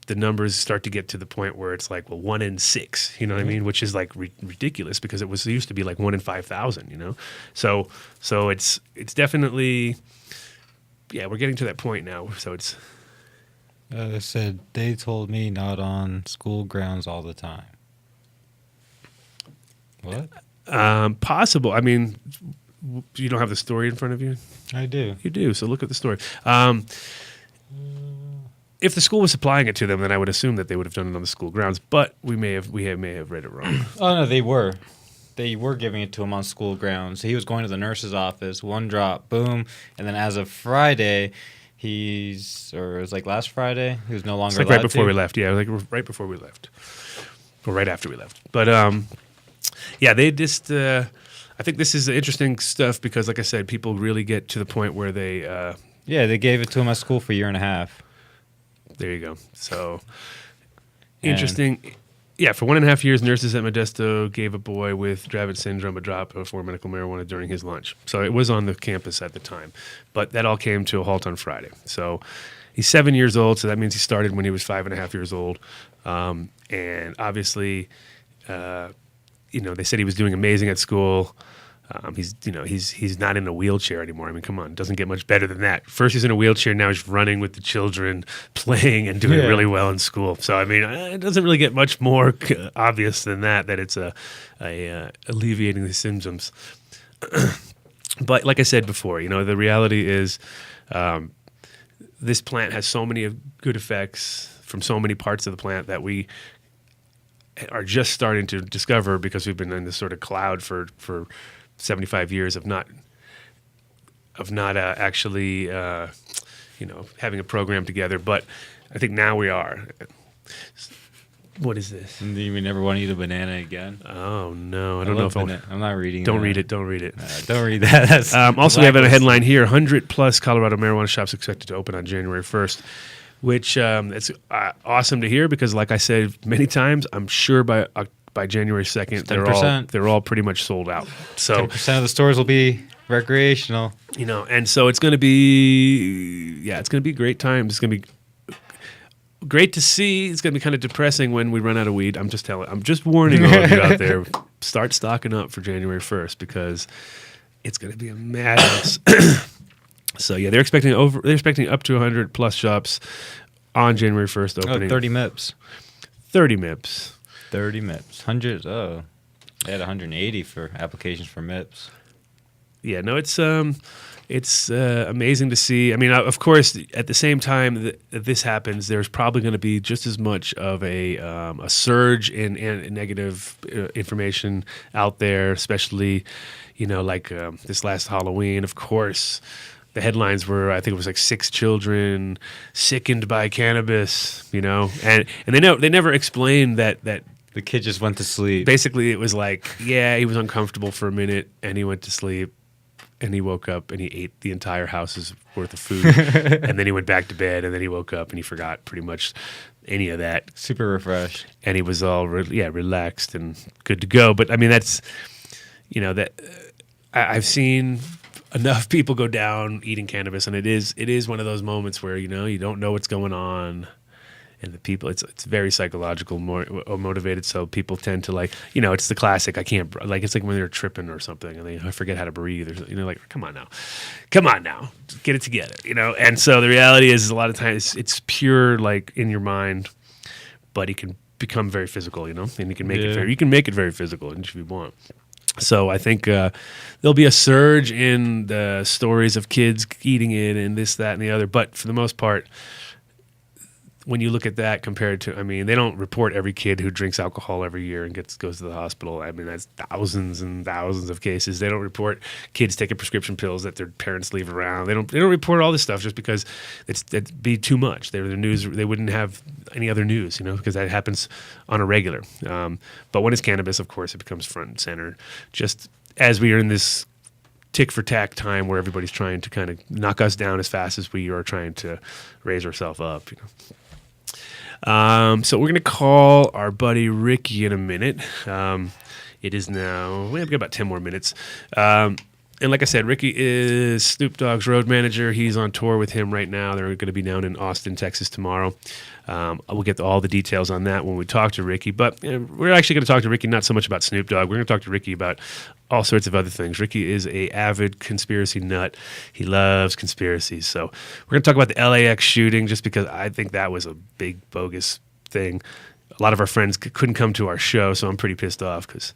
the numbers start to get to the point where it's like, well, 1 in 6, you know what I mean? Which is like ridiculous because it used to be like 1 in 5,000, So it's definitely, yeah, we're getting to that point now. So it's. They said they told me not on school grounds all the time. What? Possible. You don't have the story in front of you? I do. You do. So look at the story. If the school was supplying it to them, then I would assume that they would have done it on the school grounds. But we may have read it wrong. Oh no, they were. They were giving it to him on school grounds. He was going to the nurse's office, one drop, boom. And then as of Friday, it was like last Friday, he was no longer allowed right before we left. Yeah, like right before we left. Or right after we left. But, yeah, they just, I think this is interesting stuff because, like I said, people really get to the point where they... they gave it to him at school for a year and a half. There you go. So, interesting... Yeah, for 1.5 years, nurses at Modesto gave a boy with Dravet syndrome a drop of medical marijuana during his lunch. So it was on the campus at the time. But that all came to a halt on Friday. So he's 7 years old, so that means he started when he was 5.5 years old. And obviously, they said he was doing amazing at school. He's not in a wheelchair anymore. Come on, it doesn't get much better than that. First he's in a wheelchair, now he's running with the children, playing and doing really well in school. So it doesn't really get much more obvious than that it's alleviating the symptoms. But like I said before, the reality is this plant has so many good effects from so many parts of the plant that we are just starting to discover because we've been in this sort of cloud for 75 years of not actually having a program together. But I think now we are. What is this? Do you never want to eat a banana again? Oh no, I don't know if I'm not reading. Don't that. read it. Don't read it. Don't read that. That's also, we have a headline here: 100 plus Colorado marijuana shops expected to open on January 1st, which it's awesome to hear because, like I said many times, I'm sure by January 2nd, they're all pretty much sold out. So 10% of the stores will be recreational. And so it's going to be great times. It's going to be great to see. It's going to be kind of depressing when we run out of weed. I'm just warning all of you out there. Start stocking up for January 1st because it's going to be a madness. So yeah, they're expecting up to 100 plus shops on January 1st opening. 30 MIPS. 30 MIPS. 30 MIPS. Hundreds. Oh, they had 180 for applications for MIPS. Yeah, no, it's amazing to see. I mean, of course, at the same time that this happens, there's probably going to be just as much of a surge in negative information out there, especially, like this last Halloween. Of course, the headlines were, I think it was like 6 children sickened by cannabis, and they never explained that. The kid just went to sleep. Basically, it was like, yeah, he was uncomfortable for a minute, and he went to sleep. And he woke up and he ate the entire house's worth of food. And then he went back to bed and then he woke up and he forgot pretty much any of that. Super refreshed. And he was all relaxed and good to go. But I mean, that's, I've seen enough people go down eating cannabis, and it is one of those moments where, you don't know what's going on. And the people, it's very psychological, more motivated. So people tend to it's the classic. I can't it's like when they're tripping or something and they forget how to breathe. Or like, come on now, get it together. And so the reality is a lot of times it's pure in your mind, but it can become very physical. And you can make it very physical if you want. So I think there'll be a surge in the stories of kids eating it and this, that, and the other. But for the most part, when you look at that compared to, they don't report every kid who drinks alcohol every year and goes to the hospital. That's thousands and thousands of cases. They don't report kids taking prescription pills that their parents leave around. They don't report all this stuff just because it'd be too much. The news, they wouldn't have any other news, because that happens on a regular. But when it's cannabis, of course, it becomes front and center. Just as we are in this tick for tack time where everybody's trying to kind of knock us down as fast as we are trying to raise ourselves up. So we're going to call our buddy Ricky in a minute. It is now, we have got about 10 more minutes. And like I said, Ricky is Snoop Dogg's road manager. He's on tour with him right now. They're going to be down in Austin, Texas tomorrow. We'll get all the details on that when we talk to Ricky. But we're actually going to talk to Ricky not so much about Snoop Dogg. We're going to talk to Ricky about all sorts of other things. Ricky is a avid conspiracy nut. He loves conspiracies. So we're going to talk about the LAX shooting just because I think that was a big bogus thing. A lot of our friends couldn't come to our show, so I'm pretty pissed off because,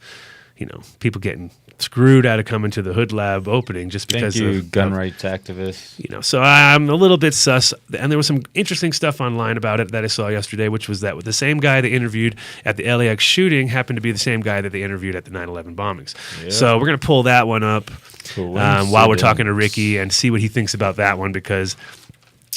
people getting screwed out of coming to the Hood Lab opening just because of gun rights activists. So I'm a little bit sus. And there was some interesting stuff online about it that I saw yesterday, which was that the same guy they interviewed at the LAX shooting happened to be the same guy that they interviewed at the 9/11 bombings. Yep. So we're going to pull that one up while we're talking to Ricky and see what he thinks about that one because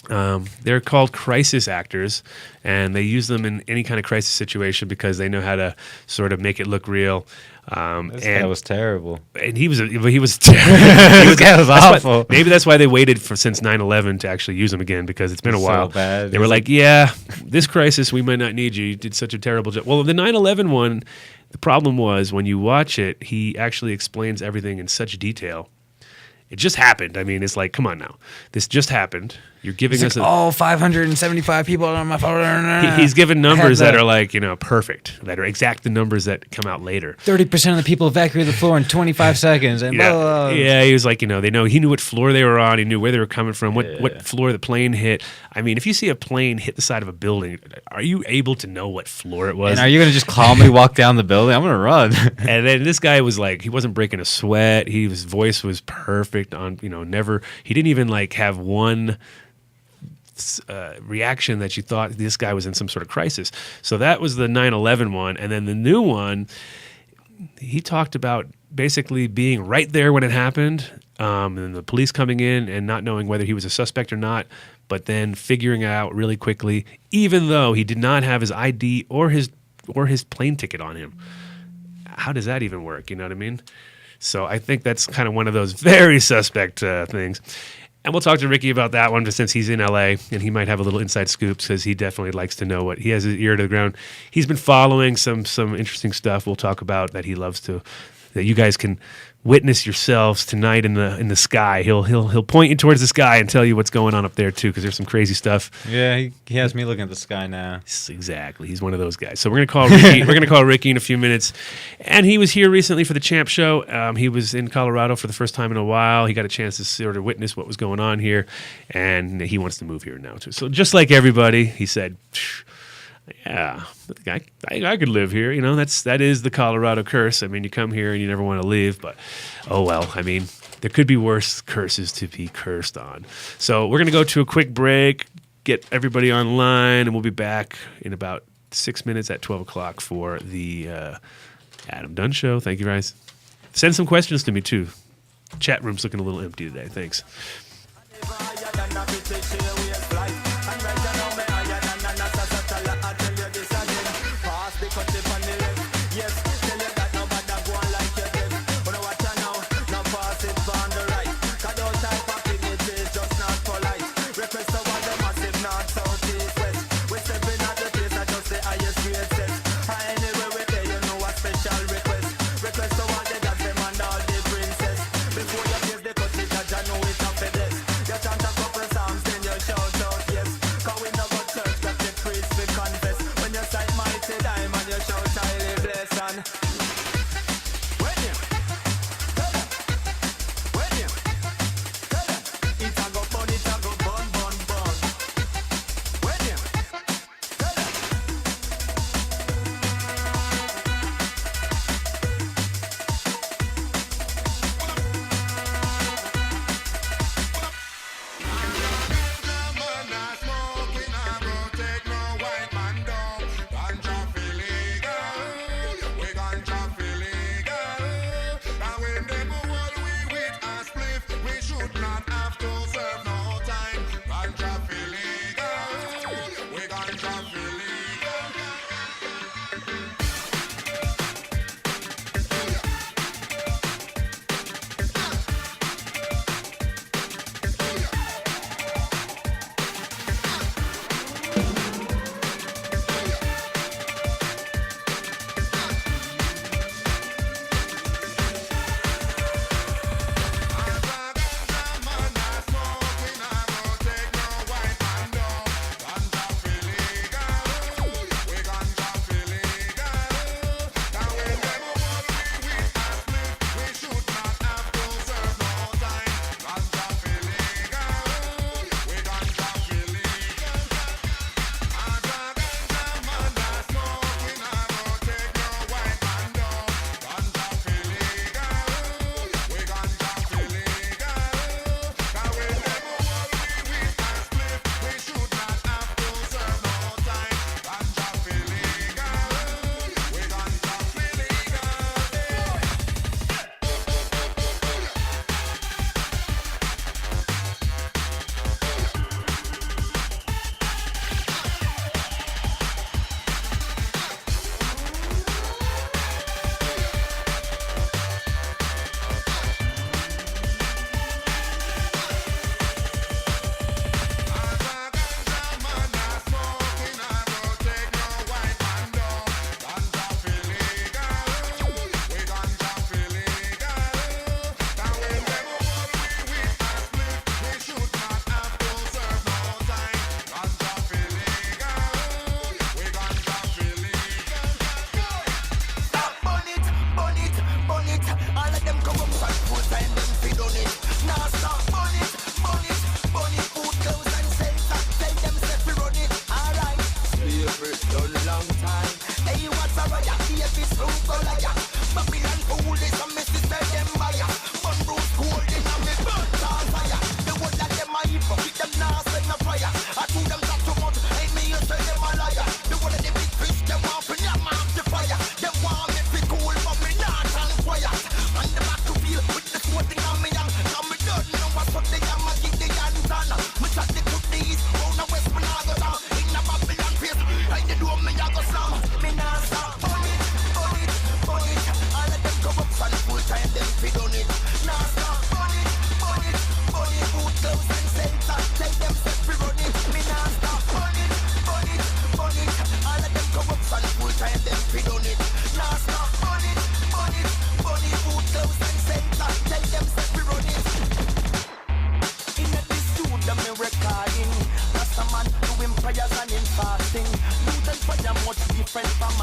they're called crisis actors, and they use them in any kind of crisis situation because they know how to sort of make it look real. This guy was terrible. And he was terrible. This guy was awful. Maybe that's why they waited since 9/11 to actually use him again because it's been a while. So bad. They were like, this crisis, we might not need you. You did such a terrible job. Well, the 9/11 one, the problem was when you watch it, he actually explains everything in such detail. It just happened. It's like, come on now. This just happened. You're giving He's us like, 575 people on my phone. he's given numbers that are like, perfect, that are exact the numbers that come out later. 30% of the people evacuated the floor in 25 seconds. And blah, blah, blah. Yeah, he was like, he knew what floor they were on. He knew where they were coming from, what floor the plane hit. I mean, if you see a plane hit the side of a building, are you able to know what floor it was? And are you going to just calmly walk down the building? I'm going to run. And then this guy was like, he wasn't breaking a sweat. His voice was perfect on, he didn't even like have one reaction that you thought this guy was in some sort of crisis. So that was the 9/11 one. And then the new one, he talked about basically being right there when it happened, and the police coming in and not knowing whether he was a suspect or not, but then figuring it out really quickly, even though he did not have his ID or his plane ticket on him. How does that even work? You know what I mean? So I think that's kind of one of those very suspect things. And we'll talk to Ricky about that one, just since he's in LA and he might have a little inside scoops because he definitely likes to know he has his ear to the ground. He's been following some interesting stuff we'll talk about that he loves to, that you guys can witness yourselves tonight in the sky. He'll point you towards the sky and tell you what's going on up there too, because there's some crazy stuff. Yeah, he has me looking at the sky now. Exactly, he's one of those guys. So we're gonna call Ricky. We're gonna call Ricky in a few minutes, and he was here recently for the Champ Show. He was in Colorado for the first time in a while. He got a chance to sort of witness what was going on here, and he wants to move here now too. So just like everybody, he said, yeah, I could live here. That is the Colorado curse. I mean, you come here and you never want to leave, but oh well. I mean, there could be worse curses to be cursed on. So we're going to go to a quick break, get everybody online, and we'll be back in about 6 minutes at 12 o'clock for the Adam Dunn Show. Thank you, guys. Send some questions to me, too. Chat room's looking a little empty today. Thanks.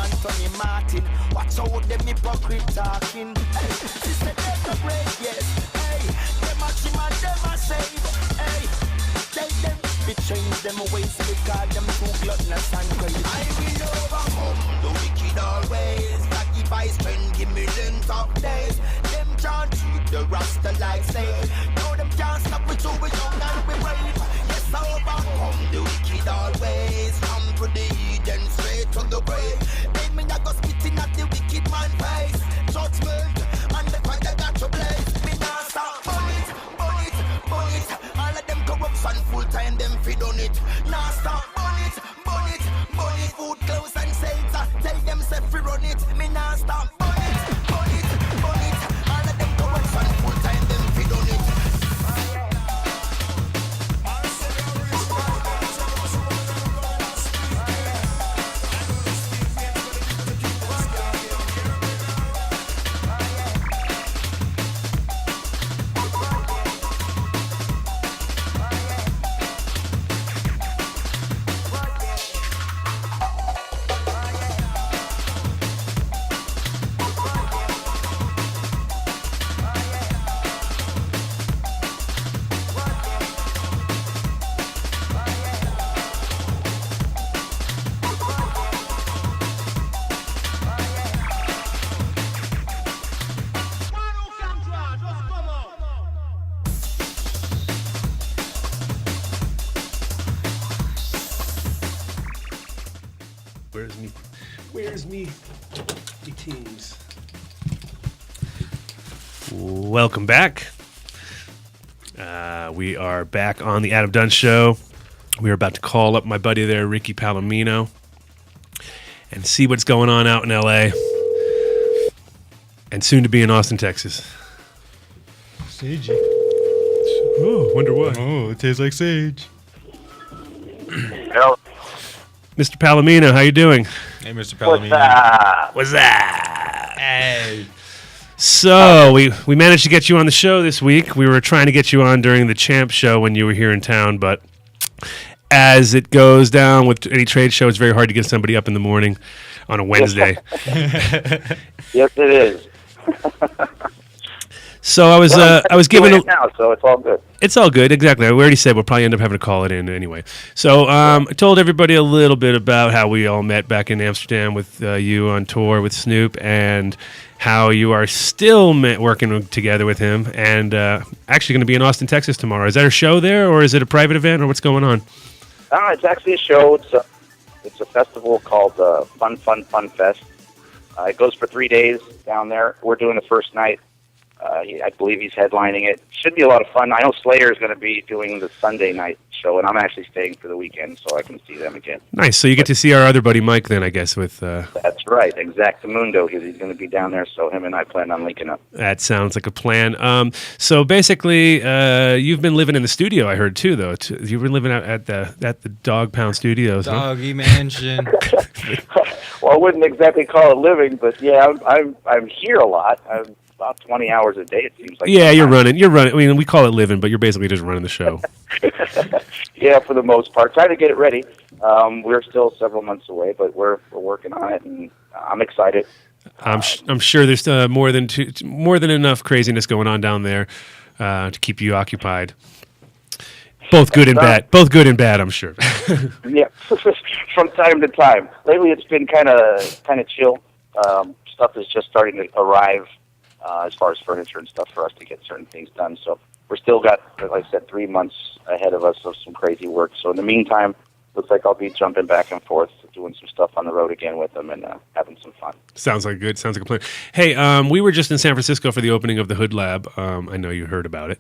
man Tony Martin. Watch out them hypocrite talking. Hey, sister, them no break, yes. Hey, them a trim and them a save. Hey, tell them to change them ways because them too gluttonous and crazy. I will overcome the wicked always. That give I strength, give me length of days. Them can't treat the Rasta like slave. Now them can't stop me till we young and we brave. Yes, I overcome the wicked always. Come to the Eden, straight to the grave. Then me not go spitting at the wicked man face. Judgment and the fire got to blaze. Me not stop, burn it, burn it, burn it. All of them corruption full time, them feed on it. Now stop, burn it, burn it, burn it. Food, clothes and saints, tell them say free run it. Me now stop, burn it, burn it, burn it. All of them corruption full time, them feed on it. Where's me teams? Welcome back. We are back on the Adam Dunn Show. We are about to call up my buddy there, Ricky Palomino, and see what's going on out in L.A. and soon to be in Austin, Texas. Sagey. Oh, wonder why. Oh, it tastes like sage. Hello. Mr. Palomino, how you doing? Hey, Mr. What's Palomino. that? What's that? Hey. So we managed to get you on the show this week. We were trying to get you on during the Champ show when you were here in town, but as it goes down with any trade show, it's very hard to get somebody up in the morning on a Wednesday. Yes, it is. So I was given it now, so it's all good. It's all good, exactly. We already said we'll probably end up having to call it in anyway. So I told everybody a little bit about how we all met back in Amsterdam with you on tour with Snoop, and how you are still working together with him, and actually going to be in Austin, Texas tomorrow. Is that a show there, or is it a private event, or what's going on? It's actually a show. It's a festival called Fun Fest. It goes for 3 days down there. We're doing the first night. I believe he's headlining it. Should be a lot of fun. I know Slayer is going to be doing the Sunday night show, and I'm actually staying for the weekend so I can see them again. Nice. So you get to see our other buddy Mike then, I guess, with... That's right. Exactamundo. He's going to be down there, so him and I plan on linking up. That sounds like a plan. So basically, you've been living in the studio, I heard, too, though. You've been living out at the Dog Pound Studios, Doggy Mansion. Well, I wouldn't exactly call it living, but yeah, I'm here a lot. I'm about 20 hours a day, it seems like. Yeah, you're running. I mean, we call it living, but you're basically just running the show. Yeah, for the most part. Trying to get it ready. We're still several months away, but we're working on it, and I'm excited. I'm sure there's more than enough craziness going on down there to keep you occupied. Both good and bad. Both good and bad, I'm sure. Yeah, from time to time. Lately, it's been kind of chill. Stuff is just starting to arrive. As far as furniture and stuff for us to get certain things done. So we're still got, like I said, 3 months ahead of us of some crazy work. So in the meantime, looks like I'll be jumping back and forth, doing some stuff on the road again with them and having some fun. Sounds like good. Sounds like a plan. Hey, we were just in San Francisco for the opening of the Hood Lab. I know you heard about it.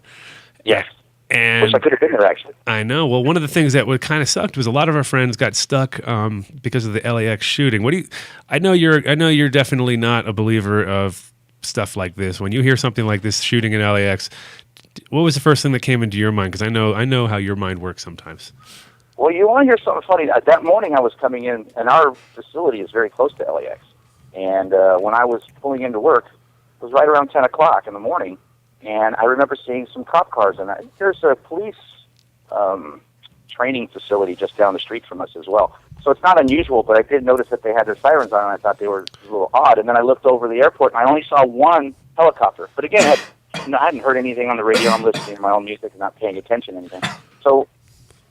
Yes. And wish I could have been there, actually. I know. Well, one of the things that kind of sucked was a lot of our friends got stuck because of the LAX shooting. I know you're definitely not a believer of stuff like this. When you hear something like this shooting in LAX, what was the first thing that came into your mind? Because I know how your mind works sometimes. Well, you want to hear something funny? That morning I was coming in, and our facility is very close to LAX. And when I was pulling into work, it was right around 10 o'clock in the morning, and I remember seeing some cop cars. And there's a police training facility just down the street from us as well. So it's not unusual, but I did notice that they had their sirens on, and I thought they were a little odd. And then I looked over the airport, and I only saw one helicopter. But again, I hadn't heard anything on the radio. I'm listening to my own music and not paying attention to anything. So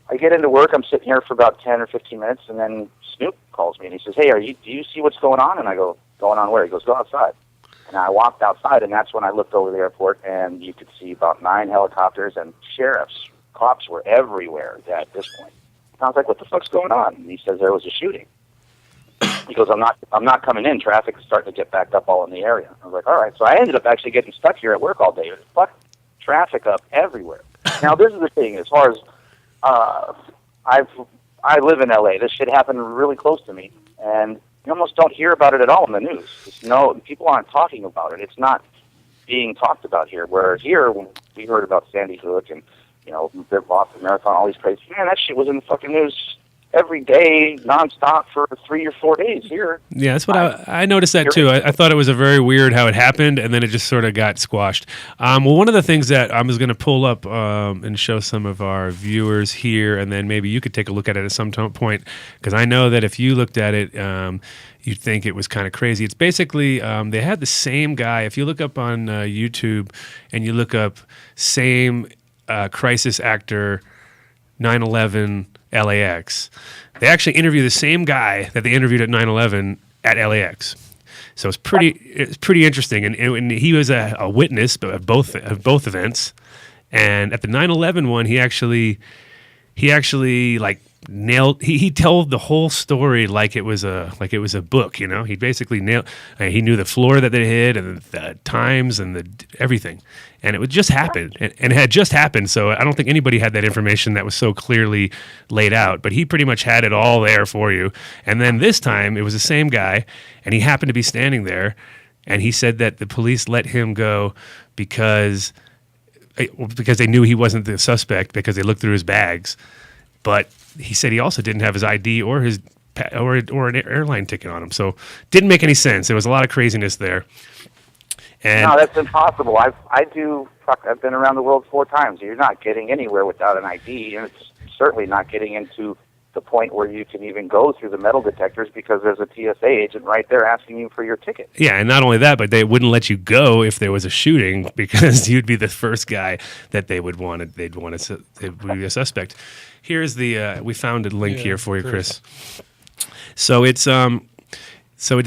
I get into work. I'm sitting here for about 10 or 15 minutes, and then Snoop calls me, and he says, "Hey, do you see what's going on?" And I go, "Going on where?" He goes, "Go outside." And I walked outside, and that's when I looked over the airport, and you could see about 9 helicopters, and sheriffs, cops were everywhere at this point. And I was like, "What the fuck's going on?" And he says there was a shooting. He goes, I'm not coming in. Traffic is starting to get backed up all in the area." I was like, "All right." So I ended up actually getting stuck here at work all day. There's fuck traffic up everywhere. Now, this is the thing. As far as I live in L.A. This shit happened really close to me, and you almost don't hear about it at all in the news. People aren't talking about it. It's not being talked about here. Where here, when we heard about Sandy Hook and their Boston Marathon, all these crazy, man, that shit was in the fucking news every day, nonstop for 3 or 4 days here. Yeah, that's what I noticed that too. I thought it was a very weird how it happened, and then it just sort of got squashed. Well, one of the things that I was going to pull up and show some of our viewers here, and then maybe you could take a look at it at some point, because I know that if you looked at it, you'd think it was kind of crazy. It's basically, they had the same guy. If you look up on YouTube and you look up same crisis actor 9/11 LAX, they actually interview the same guy that they interviewed at 9/11 at LAX. So it's pretty interesting, and he was a witness of both events. And at the 9/11 one, he actually like nailed. He told the whole story like it was a book. He basically nailed. He knew the floor that they hit and the times and everything. And it would just happen, and it had just happened. So I don't think anybody had that information that was so clearly laid out. But he pretty much had it all there for you. And then this time, it was the same guy, and he happened to be standing there. And he said that the police let him go because they knew he wasn't the suspect, because they looked through his bags. But he said he also didn't have his ID or an airline ticket on him. So didn't make any sense. There was a lot of craziness there. And no, that's impossible. I've been around the world 4 times. You're not getting anywhere without an ID, and it's certainly not getting into the point where you can even go through the metal detectors, because there's a TSA agent right there asking you for your ticket. Yeah, and not only that, but they wouldn't let you go if there was a shooting, because you'd be the first guy that they would want. They'd be a suspect. Here's we found a link here for you, Chris. So it's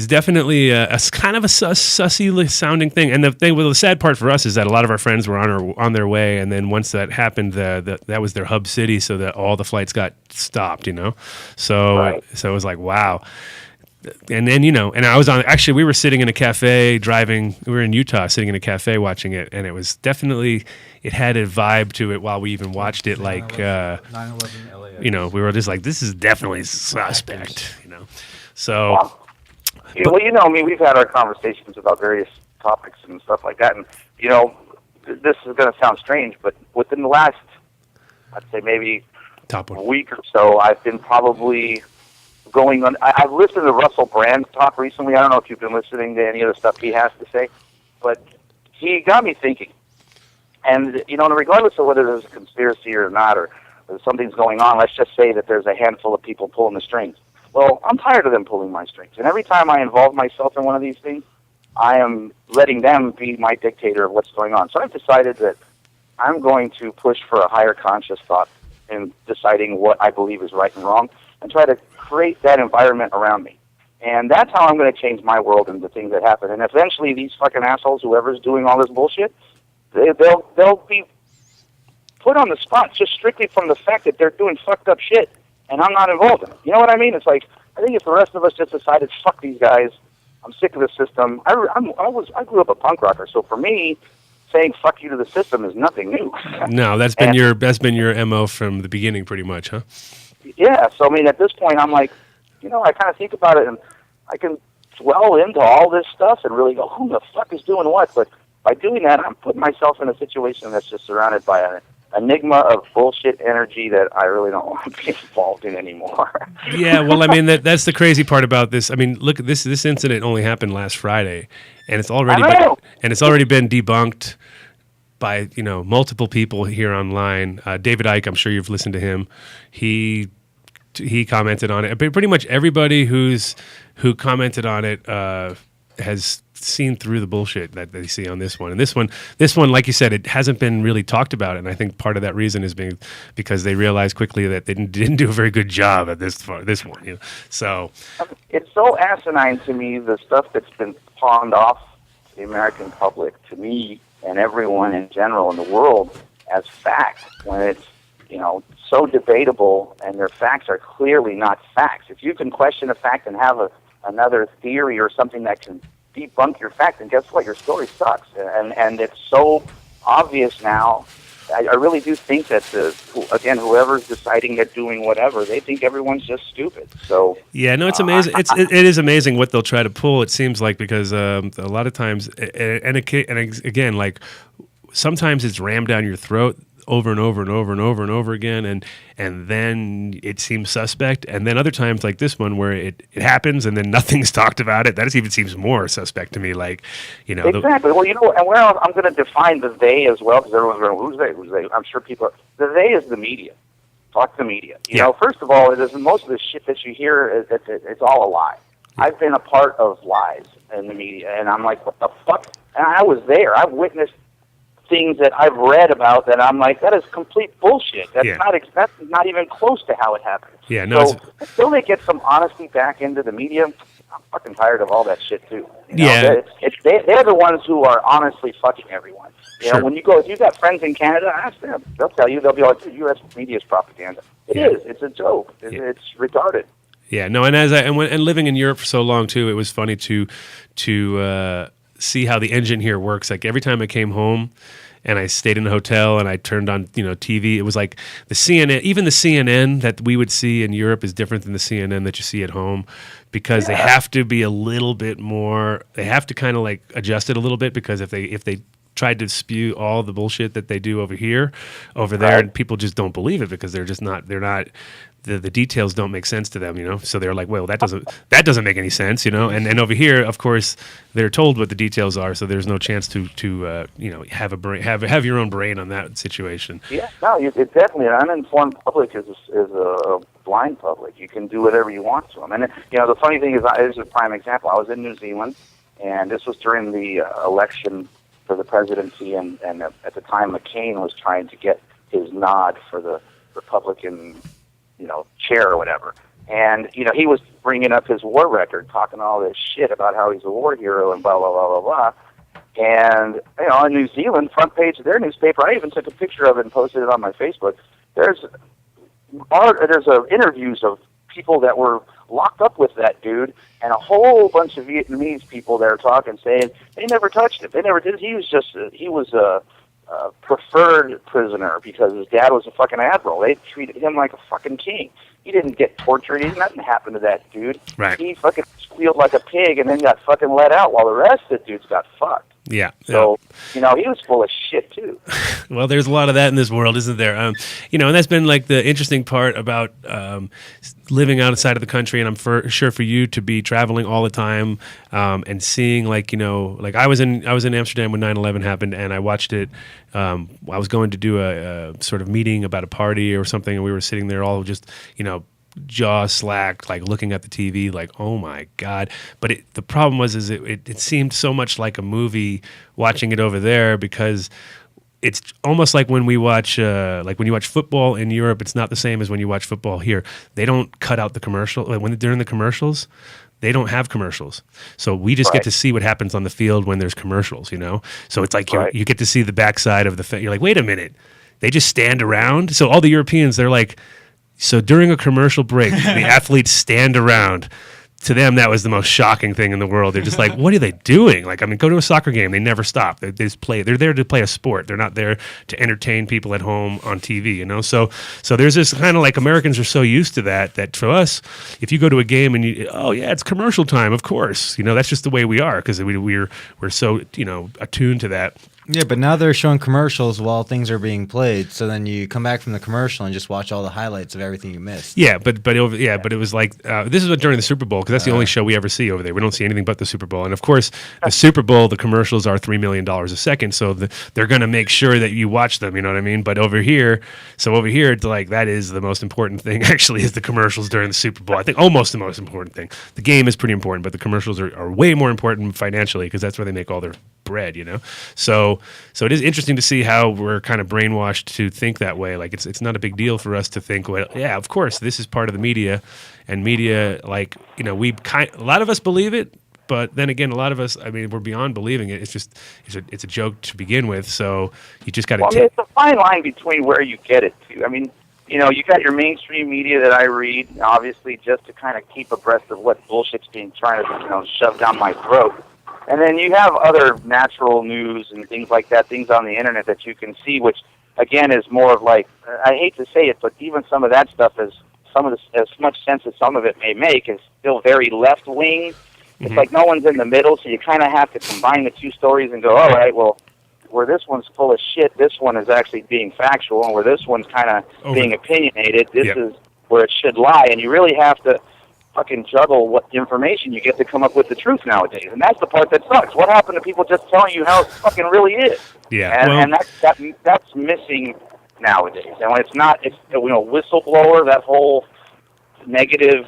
definitely a kind of a sussy sounding thing. And the sad part for us is that a lot of our friends were on their way, and then once that happened, that was their hub city, so that all the flights got stopped. So right. So it was like, wow. And then and I was we were sitting in a cafe we were in Utah sitting in a cafe watching it, and it was definitely, it had a vibe to it while we even watched it, like 9/11 LAX. we were just like, this is definitely suspect. So. Wow. Well, you know me, we've had our conversations about various topics and stuff like that, and, this is going to sound strange, but within the last, I'd say maybe a week or so, I've been probably going on. I've listened to Russell Brand talk recently. I don't know if you've been listening to any of the stuff he has to say, but he got me thinking. And, regardless of whether there's a conspiracy or not, or something's going on, let's just say that there's a handful of people pulling the strings. Well, I'm tired of them pulling my strings. And every time I involve myself in one of these things, I am letting them be my dictator of what's going on. So I've decided that I'm going to push for a higher conscious thought in deciding what I believe is right and wrong, and try to create that environment around me. And that's how I'm going to change my world and the things that happen. And eventually these fucking assholes, whoever's doing all this bullshit, they'll be put on the spot just strictly from the fact that they're doing fucked up shit, and I'm not involved in it. You know what I mean? It's like, I think if the rest of us just decided, fuck these guys, I'm sick of the system. I grew up a punk rocker, so for me, saying fuck you to the system is nothing new. No, that's been your MO from the beginning, pretty much, huh? Yeah. So I mean, at this point, I'm like, I kind of think about it, and I can dwell into all this stuff and really go, who the fuck is doing what? But by doing that, I'm putting myself in a situation that's just surrounded by an enigma of bullshit energy that I really don't want to be involved in anymore. Yeah, well, I mean, that's the crazy part about this. I mean, look, this incident only happened last Friday, and it's already been debunked by multiple people here online. David Icke, I'm sure you've listened to him. He he commented on it. But pretty much everybody who commented on it has seen through the bullshit that they see on this one. And this one, like you said, it hasn't been really talked about. And I think part of that reason is because they realized quickly that they didn't do a very good job at this one. You know? So it's so asinine to me, the stuff that's been pawned off the American public to me and everyone in general in the world as fact, when it's, you know, so debatable and their facts are clearly not facts. If you can question a fact and have another theory or something that can debunk your fact, and guess what? Your story sucks. And it's so obvious now. I really do think that whoever's deciding that doing whatever, they think everyone's just stupid. So yeah, no, it's amazing. It is amazing what they'll try to pull. It seems like because a lot of times, and again, like sometimes it's rammed down your throat over and over and over and over and over again, and then it seems suspect, and then other times like this one where it happens and then nothing's talked about it, that even seems more suspect to me. Like, you know, exactly. Well, you know, and I'm going to define the they as well, because everyone's going, who's they? I'm sure people the they is the media. Talk to the media. You know, first of all, most of the shit that you hear it's all a lie. I've been a part of lies in the media, and I'm like, what the fuck? And I was there. I've witnessed things that I've read about that I'm like, that is complete bullshit. That's not even close to how it happened. Yeah, no. So until they get some honesty back into the media, I'm fucking tired of all that shit too. You know, they're the ones who are honestly fucking everyone. You know, when you go, if you've got friends in Canada, ask them. They'll tell you. They'll be like, U.S. media's propaganda. It is. It's a joke. It's retarded. Yeah, no, and and living in Europe for so long too, it was funny to see how the engine here works. Like every time I came home and I stayed in a hotel and I turned on, you know, TV, it was like the CNN, even the CNN that we would see in Europe is different than the CNN that you see at home, because they have to be a little bit more, they have to kind of like adjust it a little bit, because if they tried to spew all the bullshit that they do over there, and people just don't believe it because they're not the details don't make sense to them, you know. So they're like, well, that doesn't make any sense, you know. And over here, of course, they're told what the details are, so there's no chance to you know, have a brain, have your own brain on that situation. Yeah, no, it's definitely an uninformed public is a blind public. You can do whatever you want to them. And you know, the funny thing is, this is a prime example. I was in New Zealand, and this was during the election for the presidency, and at the time McCain was trying to get his nod for the Republican, you know, chair or whatever. And, you know, he was bringing up his war record, talking all this shit about how he's a war hero and blah, blah, blah, blah, blah. And, you know, in New Zealand, front page of their newspaper, I even took a picture of it and posted it on my Facebook. There's interviews of people that were locked up with that dude, and a whole bunch of Vietnamese people there talking, saying they never touched him. They never did. He was a preferred prisoner because his dad was a fucking admiral. They treated him like a fucking king. He didn't get tortured. Nothing happened to that dude. Right. He fucking squealed like a pig and then got fucking let out, while the rest of the dudes got fucked. Yeah. So, you know, he was full of shit too. Well, there's a lot of that in this world, isn't there? You know, and that's been like the interesting part about living outside of the country. And I'm sure for you to be traveling all the time and seeing, like, you know, like I was in Amsterdam when 9/11 happened, and I watched it. I was going to do a sort of meeting about a party or something, and we were sitting there all just, you know, jaw slacked, like looking at the TV, like, oh my God. But the problem was, it seemed so much like a movie watching it over there, because it's almost like when we watch, like when you watch football in Europe, it's not the same as when you watch football here. They don't cut out the commercial. Like when during the commercials, they don't have commercials. So we just get to see what happens on the field when there's commercials, you know? So it's like you get to see the backside of the you're like, wait a minute, they just stand around? So all the Europeans, they're like, so during a commercial break, the athletes stand around. To them, that was the most shocking thing in the world. They're just like, what are they doing? Like, I mean, go to a soccer game. They never stop. They just play. They're there to play a sport. They're not there to entertain people at home on TV, you know? So there's this kind of like, Americans are so used to that for us, if you go to a game and oh yeah, it's commercial time, of course. You know, that's just the way we are, because we're so, you know, attuned to that. Yeah, but now they're showing commercials while things are being played. So then you come back from the commercial and just watch all the highlights of everything you missed. Yeah, but it was like this is what during the Super Bowl because that's the only show we ever see over there. We don't see anything but the Super Bowl, and of course, the Super Bowl, the commercials are $3 million a second, so they're going to make sure that you watch them. You know what I mean? But over here, it's like that is the most important thing. Actually, is the commercials during the Super Bowl. I think almost the most important thing. The game is pretty important, but the commercials are way more important financially because that's where they make all their bread. You know, so it is interesting to see how we're kind of brainwashed to think that way. Like it's not a big deal for us to think, well, yeah, of course, this is part of the media, and media, like, you know, a lot of us believe it, but then again, a lot of us, I mean, we're beyond believing it. It's just it's a joke to begin with. So you just got to. Well, it's a fine line between where you get it to. I mean, you know, you got your mainstream media that I read, obviously, just to kind of keep abreast of what bullshit's being trying to shove down my throat. And then you have other natural news and things like that, things on the internet that you can see, which, again, is more of like, I hate to say it, but even some of that stuff is, as much sense as some of it may make, is still very left-wing. Mm-hmm. It's like no one's in the middle, so you kind of have to combine the two stories and go, all right, well, where this one's full of shit, this one is actually being factual, and where this one's kind of being opinionated, this is where it should lie. And you really have to fucking juggle what information you get to come up with the truth nowadays, and that's the part that sucks. What happened to people just telling you how it fucking really is? Yeah, and that's missing nowadays. And when it's whistleblower, that whole negative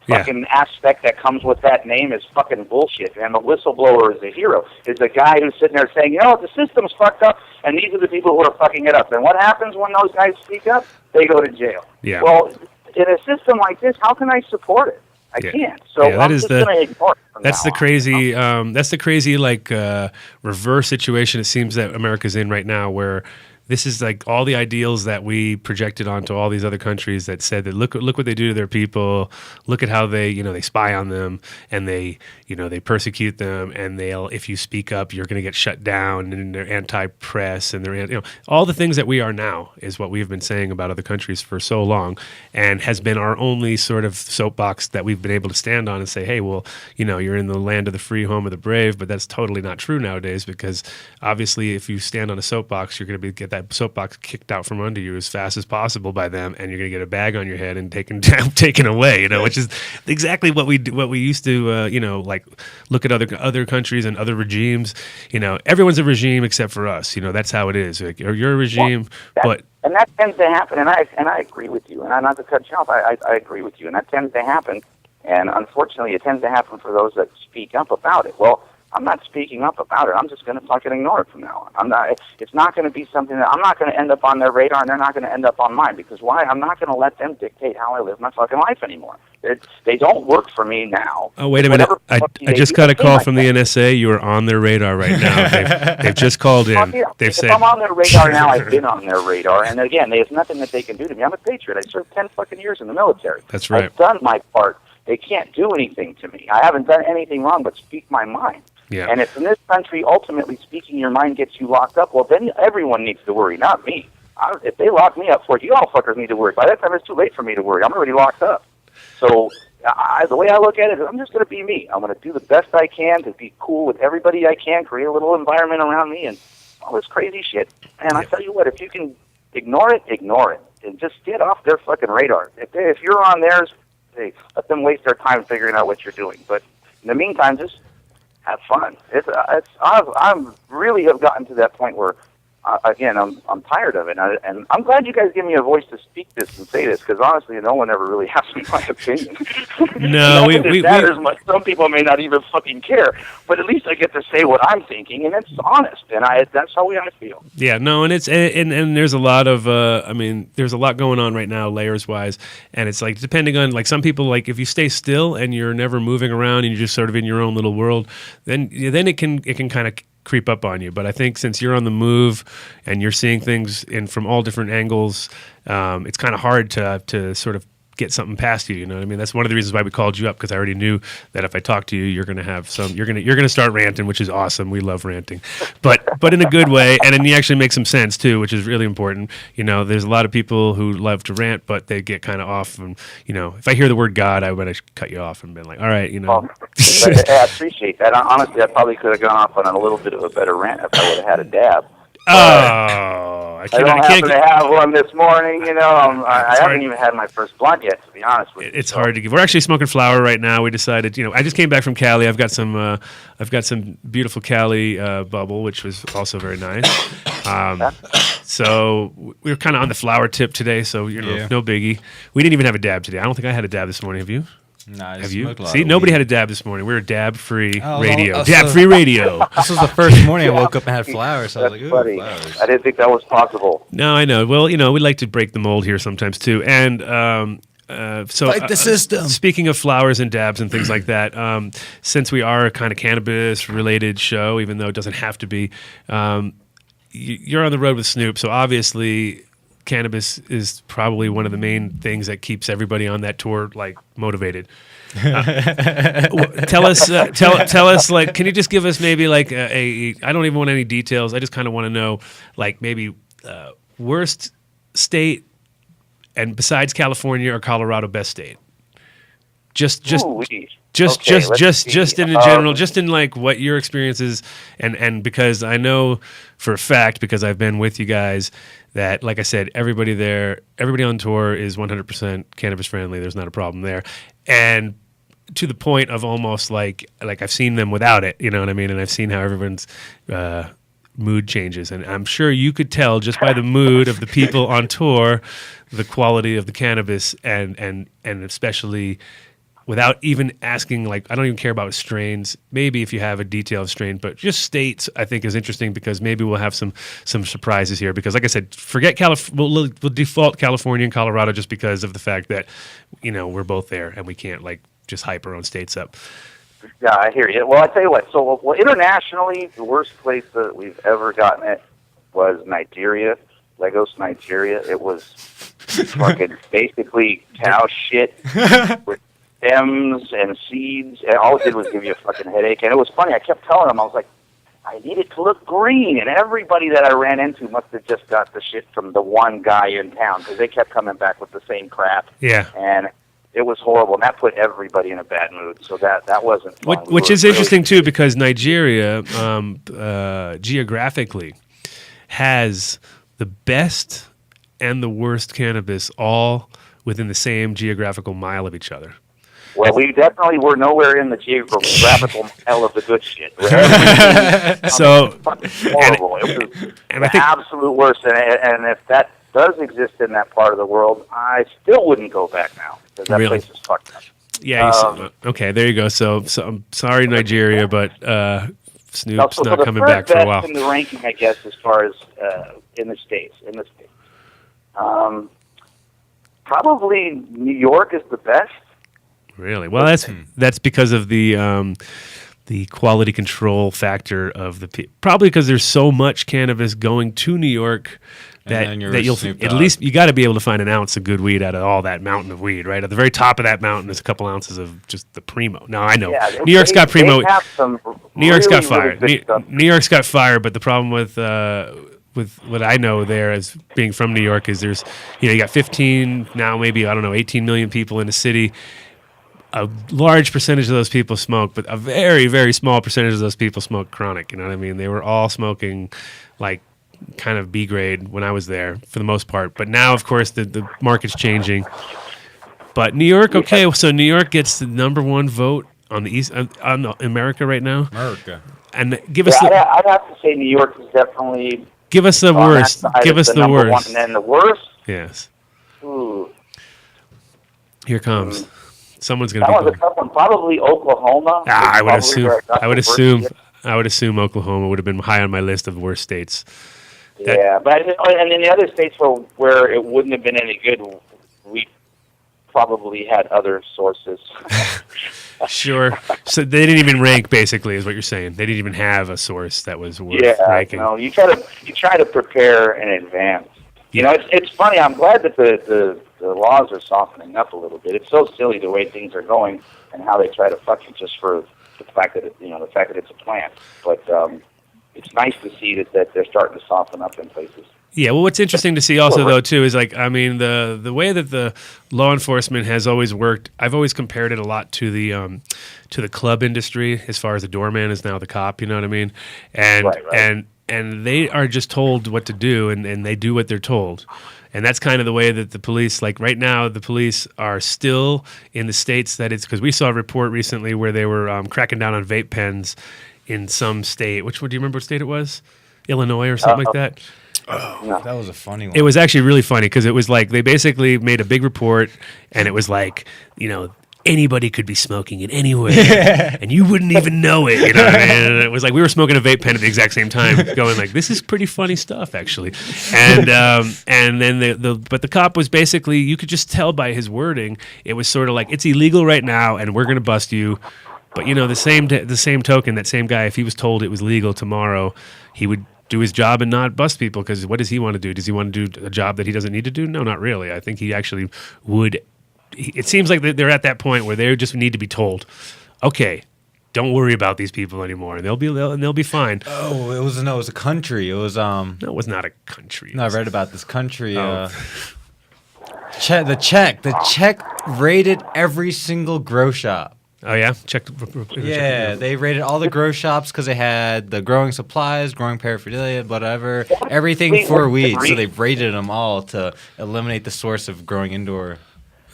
fucking aspect that comes with that name is fucking bullshit. And the whistleblower is a hero. Is the guy who's sitting there saying, the system's fucked up, and these are the people who are fucking it up. And what happens when those guys speak up? They go to jail. Yeah. Well, in a system like this, how can I support it? I can't. So I'm just going to ignore it. That's the crazy like reverse situation it seems that America's in right now, where this is like all the ideals that we projected onto all these other countries that said that look what they do to their people, look at how they they spy on them, and they persecute them, and if you speak up you're going to get shut down, and they're anti-press, and they're all the things that we are now is what we've been saying about other countries for so long, and has been our only sort of soapbox that we've been able to stand on and say, hey, well, you're in the land of the free, home of the brave. But that's totally not true nowadays, because obviously if you stand on a soapbox, you're going to get that soapbox kicked out from under you as fast as possible by them, and you're going to get a bag on your head and taken away, which is exactly what we used to like look at other countries and other regimes. Everyone's a regime except for us. That's how it is. Like, you're a regime, and that tends to happen, and I agree with you, and I'm not to cut you off, I agree with you, and that tends to happen, and unfortunately it tends to happen for those that speak up about it. Well, I'm not speaking up about it. I'm just going to fucking ignore it from now on. It's not going to be something that I'm not going to end up on their radar, and they're not going to end up on mine. Because why? I'm not going to let them dictate how I live my fucking life anymore. They don't work for me now. Oh, wait a minute. I just got a call from the NSA. You are on their radar right now. They've just called in. They've said, if I'm on their radar now, I've been on their radar. And again, there's nothing that they can do to me. I'm a patriot. I served 10 fucking years in the military. That's right. I've done my part. They can't do anything to me. I haven't done anything wrong but speak my mind. Yeah. And if in this country, ultimately speaking, your mind gets you locked up, well, then everyone needs to worry, not me. If they lock me up for it, you all fuckers need to worry. By that time, it's too late for me to worry. I'm already locked up. So the way I look at it is I'm just going to be me. I'm going to do the best I can to be cool with everybody I can, create a little environment around me, and all this crazy shit. And I tell you what, if you can ignore it, and just get off their fucking radar. If you're on theirs, let them waste their time figuring out what you're doing. But in the meantime, just have fun. I'm really have gotten to that point where, again, I'm tired of it, and I'm glad you guys give me a voice to speak this and say this, because honestly, no one ever really asks my opinion. No, it matters much. Some people may not even fucking care, but at least I get to say what I'm thinking, and it's honest, and that's how I feel. Yeah, no, and it's and there's a lot of there's a lot going on right now, layers wise, and it's like depending on like some people, like if you stay still and you're never moving around and you're just sort of in your own little world, then it can kind of creep up on you. But I think since you're on the move and you're seeing things from all different angles, it's kind of hard to sort of get something past you. You know what I mean? That's one of the reasons why we called you up, because I already knew that if I talk to you, you're gonna have some. You're gonna start ranting, which is awesome. We love ranting, but in a good way, and then you actually make some sense too, which is really important. You know, there's a lot of people who love to rant, but they get kind of off. And you know, if I hear the word God, I would cut you off and been like, all right, you know. I appreciate that. Honestly, I probably could have gone off on a little bit of a better rant if I would have had a dab. I don't happen to have one this morning, you know. I haven't even had my first blunt yet, to be honest with you. It's hard to give. We're actually smoking flower right now. We decided, you know, I just came back from Cali. I've got some beautiful Cali bubble, which was also very nice. So we were kind of on the flower tip today. So no biggie. We didn't even have a dab today. I don't think I had a dab this morning. Have you? No, have you? See, nobody had a dab this morning. We were dab-free radio. Dab-free free radio. This was the first morning I woke up and had flowers. So I was like, ooh, funny. Flowers. I didn't think that was possible. No, I know. Well, you know, we like to break the mold here sometimes too. And so, fight the system. Speaking of flowers and dabs and things like that, since we are a kind of cannabis-related show, even though it doesn't have to be, you're on the road with Snoop, so obviously cannabis is probably one of the main things that keeps everybody on that tour like motivated. Tell us, like, can you just give us maybe like I don't even want any details. I just kind of want to know, like, maybe worst state, and besides California or Colorado, best state. Just in a general, just in like what your experience is, and because I know for a fact, because I've been with you guys, that, like I said, everybody on tour is 100% cannabis friendly. There's not a problem there, and to the point of almost like I've seen them without it. You know what I mean? And I've seen how everyone's mood changes, and I'm sure you could tell just by the mood of the people on tour, the quality of the cannabis, and especially. Without even asking, like, I don't even care about strains. Maybe if you have a detailed strain, but just states, I think, is interesting because maybe we'll have some surprises here. Because, like I said, forget we'll default California and Colorado just because of the fact that, you know, we're both there and we can't like just hype our own states up. Yeah, I hear you. Well, I tell you what. So, internationally, the worst place that we've ever gotten it was Nigeria, Lagos, Nigeria. It was fucking basically cow shit. With stems and seeds, and all it did was give you a fucking headache. And it was funny, I kept telling them, I was like, I need it to look green, and everybody that I ran into must have just got the shit from the one guy in town, because they kept coming back with the same crap. Yeah. And it was horrible, and that put everybody in a bad mood, so that wasn't fun. Which is interesting, too, because Nigeria, geographically, has the best and the worst cannabis all within the same geographical mile of each other. Well, we definitely were nowhere in the geographical mile of the good shit. So, horrible. It was the absolute worst. And if that does exist in that part of the world, I still wouldn't go back now, because that place is fucked up. Yeah. Okay, there you go. So I'm sorry, Nigeria, but Snoop's not coming back for a while. In the ranking, I guess, as far as in the states. Probably New York is the best. Really? Well, that's because of the quality control factor of the probably because there's so much cannabis going to New York that you'll at least you got to be able to find an ounce of good weed out of all that mountain of weed. Right at the very top of that mountain is a couple ounces of just the primo. Now I know New York's got primo. New York's got fire. New York's got fire, but the problem with what I know there as being from New York is there's you got 15 now maybe 18 million people in the city. A large percentage of those people smoke, but a very, very small percentage of those people smoke chronic. You know what I mean? They were all smoking like kind of B grade when I was there for the most part. But now, of course, the market's changing. But New York, okay, so New York gets the #1 vote on the East on America right now. America. And give us. I'd have to say New York is definitely. Give us the worst. Give us the worst. One, and then the worst. Yes. Ooh. Here comes. Someone's going to be. That was a tough one. Probably Oklahoma. I would assume Oklahoma would have been high on my list of worst states. But and in the other states where it wouldn't have been any good, we probably had other sources. Sure. So they didn't even rank, basically, is what you're saying. They didn't even have a source that was worth ranking. No, you try to prepare in advance. You know, it's funny. I'm glad that the laws are softening up a little bit. It's so silly the way things are going and how they try to fuck you just for the fact that the fact that it's a plant. But it's nice to see that they're starting to soften up in places. Yeah, well, what's interesting to see also, though, too, is like, I mean, the way that the law enforcement has always worked, I've always compared it a lot to the club industry as far as the doorman is now the cop, you know what I mean? And Right. and they are just told what to do, and they do what they're told. And that's kind of the way that the police, like right now, the police are still in the states that it's, because we saw a report recently where they were cracking down on vape pens in some state. Which one, do you remember what state it was? Illinois or something like that? Oh, that was a funny one. It was actually really funny because it was like they basically made a big report, and it was like, anybody could be smoking it anywhere, and you wouldn't even know it. You know what I mean? And it was like we were smoking a vape pen at the exact same time, going like, "This is pretty funny stuff, actually." And then the cop was basically, you could just tell by his wording, it was sort of like, it's illegal right now, and we're going to bust you. But the same token, that same guy, if he was told it was legal tomorrow, he would do his job and not bust people, because what does he want to do? Does he want to do a job that he doesn't need to do? No, not really. I think he actually would. It seems like they're at that point where they just need to be told, okay, don't worry about these people anymore, and they'll be fine. Oh, it was a country. It was No, it was not a country. No, I read about this country. The Czech raided every single grow shop. Oh yeah, check. Yeah, they raided all the grow shops because they had the growing supplies, growing paraphernalia, whatever, everything for weed. So they raided them all to eliminate the source of growing indoor.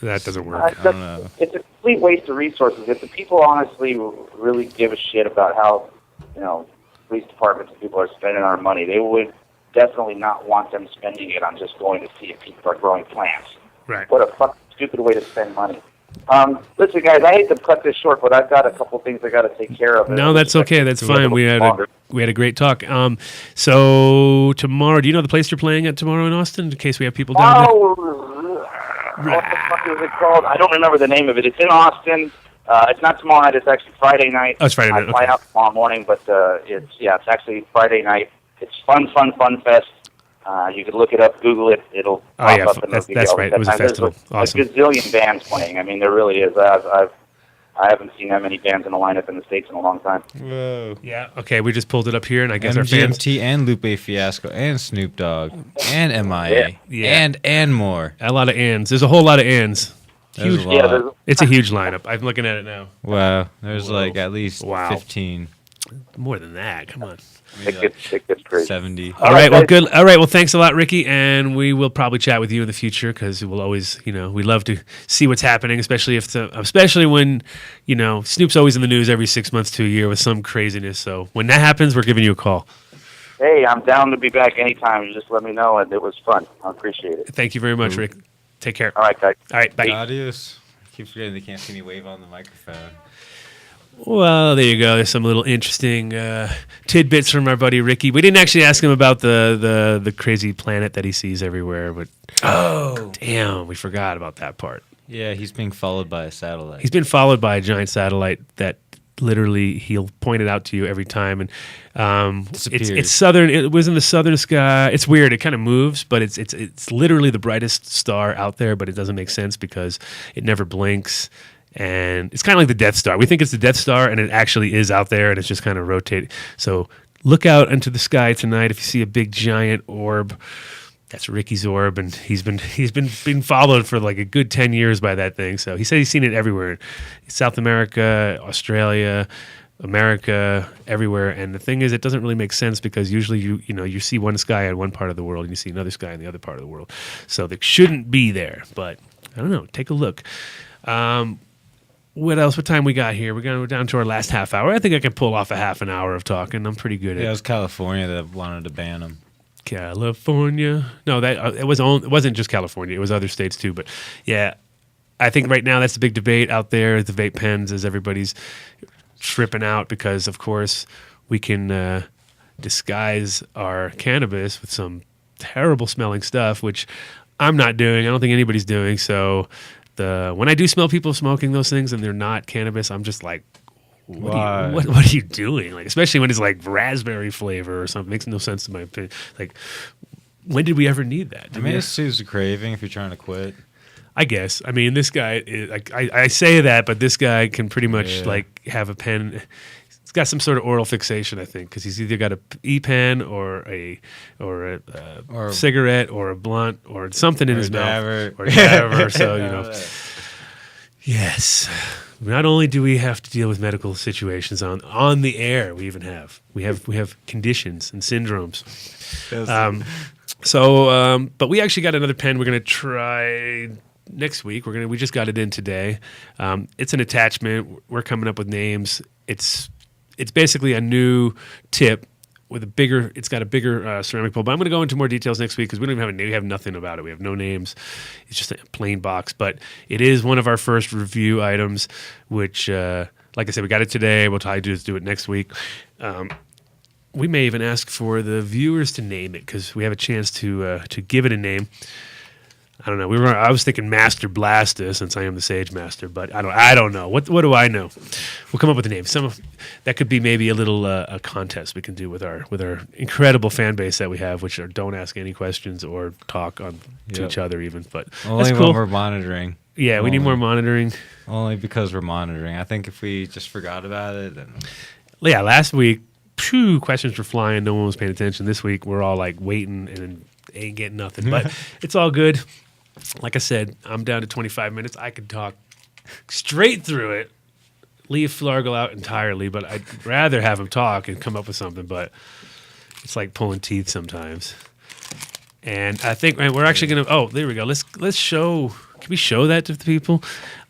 That doesn't work. I don't know. It's a complete waste of resources. If the people honestly really give a shit about how, police departments and people are spending our money, they would definitely not want them spending it on just going to see if people are growing plants. Right. What a fucking stupid way to spend money. Listen, guys, I hate to cut this short, but I've got a couple things I got to take care of. No, that's okay. That's fine. We had a great talk. So tomorrow, do you know the place you're playing at tomorrow in Austin? In case we have people down there. What the fuck is it called? I don't remember the name of it. It's in Austin. It's not tomorrow night. It's actually Friday night. Oh, it's Friday night. I fly out tomorrow morning, but it's actually Friday night. It's Fun Fest. You could look it up, Google it. It'll pop up. And that's right. It was a festival. Awesome. There's a gazillion bands playing. I mean, there really is. I haven't seen that many bands in a lineup in the States in a long time. Whoa. Yeah. Okay, we just pulled it up here, and I guess our fans. MGMT and Lupe Fiasco and Snoop Dogg and MIA and more. A lot of ands. There's a whole lot of ands. Huge. Yeah, it's a huge lineup. I'm looking at it now. Wow. There's like at least 15. More than that. Come on. It gets crazy. 70. All right. Well, good. All right. Well, thanks a lot, Ricky, and we will probably chat with you in the future because we'll always, we love to see what's happening, especially when, Snoop's always in the news every 6 months to a year with some craziness. So when that happens, we're giving you a call. Hey, I'm down to be back anytime. You just let me know, and it was fun. I appreciate it. Thank you very much, Rick. Take care. All right, guys. All right. Bye. Adios. I keep forgetting they can't see me wave on the microphone. Well, there you go. There's some little interesting tidbits from our buddy Ricky. We didn't actually ask him about the crazy planet that he sees everywhere, but damn, we forgot about that part. Yeah, he's being followed by a satellite. He's been followed by a giant satellite that literally he'll point it out to you every time, and it's southern. It was in the southern sky. It's weird. It kind of moves, but it's literally the brightest star out there, but it doesn't make sense because it never blinks. And it's kind of like the Death Star. We think it's the Death Star, and it actually is out there, and it's just kind of rotating. So look out into the sky tonight if you see a big giant orb. That's Ricky's orb, and he's been being followed for like a good 10 years by that thing. So he said he's seen it everywhere, South America, Australia, America, everywhere. And the thing is, it doesn't really make sense because usually you see one sky in one part of the world, and you see another sky in the other part of the world. So they shouldn't be there, but I don't know. Take a look. What else? What time we got here? We're down to our last half hour. I think I can pull off a half an hour of talking. I'm pretty good at it. Yeah, it was California that wanted to ban them. California. No, it wasn't just California. It was other states too. But yeah, I think right now that's the big debate out there. The vape pens, as everybody's tripping out because, of course, we can disguise our cannabis with some terrible smelling stuff, which I'm not doing. I don't think anybody's doing. So when I do smell people smoking those things and they're not cannabis, I'm just like, what are you doing? Like, especially when it's like raspberry flavor or something. It makes no sense to my opinion. Like, when did we ever need that? I mean, it soothes the craving if you're trying to quit. I guess. I mean, this guy, I say that, but this guy can pretty much like have a pen. He's got some sort of oral fixation, I think, because he's either got a e-pen or a cigarette or a blunt or something in his mouth or whatever. So yes. Not only do we have to deal with medical situations on the air, we have conditions and syndromes. But we actually got another pen we're going to try next week. We just got it in today. It's an attachment. We're coming up with names. It's basically a new tip with it's got a bigger ceramic pull. But I'm going to go into more details next week because we don't even have a name. We have nothing about it. We have no names. It's just a plain box. But it is one of our first review items, which, like I said, we got it today. We'll try to do it next week. We may even ask for the viewers to name it because we have a chance to give it a name. I don't know. I was thinking Master Blaster since I am the Sage Master, but I don't know. What do I know? We'll come up with a name. That could be maybe a little a contest we can do with our incredible fan base that we have, which don't ask any questions or talk to each other even. But only that's cool. when we're monitoring. Yeah, we need more monitoring. Only because we're monitoring. I think if we just forgot about it, then last week, questions were flying. No one was paying attention. This week, we're all like waiting and ain't getting nothing. But it's all good. Like I said, I'm down to 25 minutes. I could talk straight through it, leave Flargle out entirely, but I'd rather have him talk and come up with something. But it's like pulling teeth sometimes. And I think we're actually going to. Oh, there we go. Let's show. Can we show that to the people?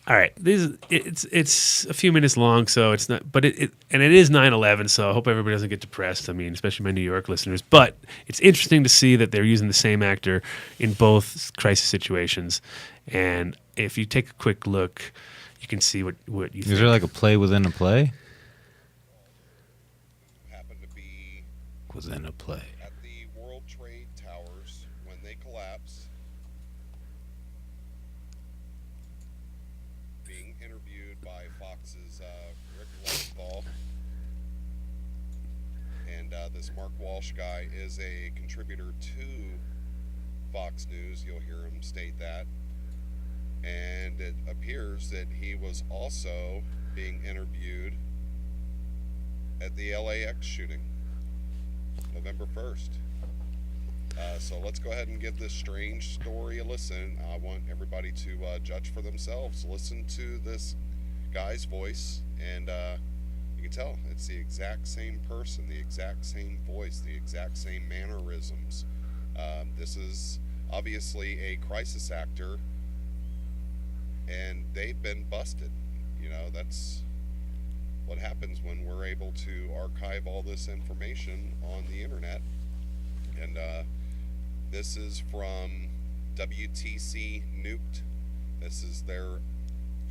All right. It's a few minutes long, so it's not. But it is 9/11, so I hope everybody doesn't get depressed. I mean, especially my New York listeners. But it's interesting to see that they're using the same actor in both crisis situations. And if you take a quick look, you can see what you think. Is there like a play within a play? Happened to be Within a play. at the World Trade Towers when they collapsed, being interviewed by Fox's Rick Leventhal. And this Mark Walsh guy is a contributor to Fox News. You'll hear him state that. And it appears that he was also being interviewed at the LAX shooting, November 1st. So let's go ahead and give this strange story a listen. I want everybody to judge for themselves. Listen to this guy's voice, and you can tell it's the exact same person, the exact same voice, the exact same mannerisms. This is obviously a crisis actor, and they've been busted. You know, that's what happens when we're able to archive all this information on the internet. And this is from WTC Nuked. This is their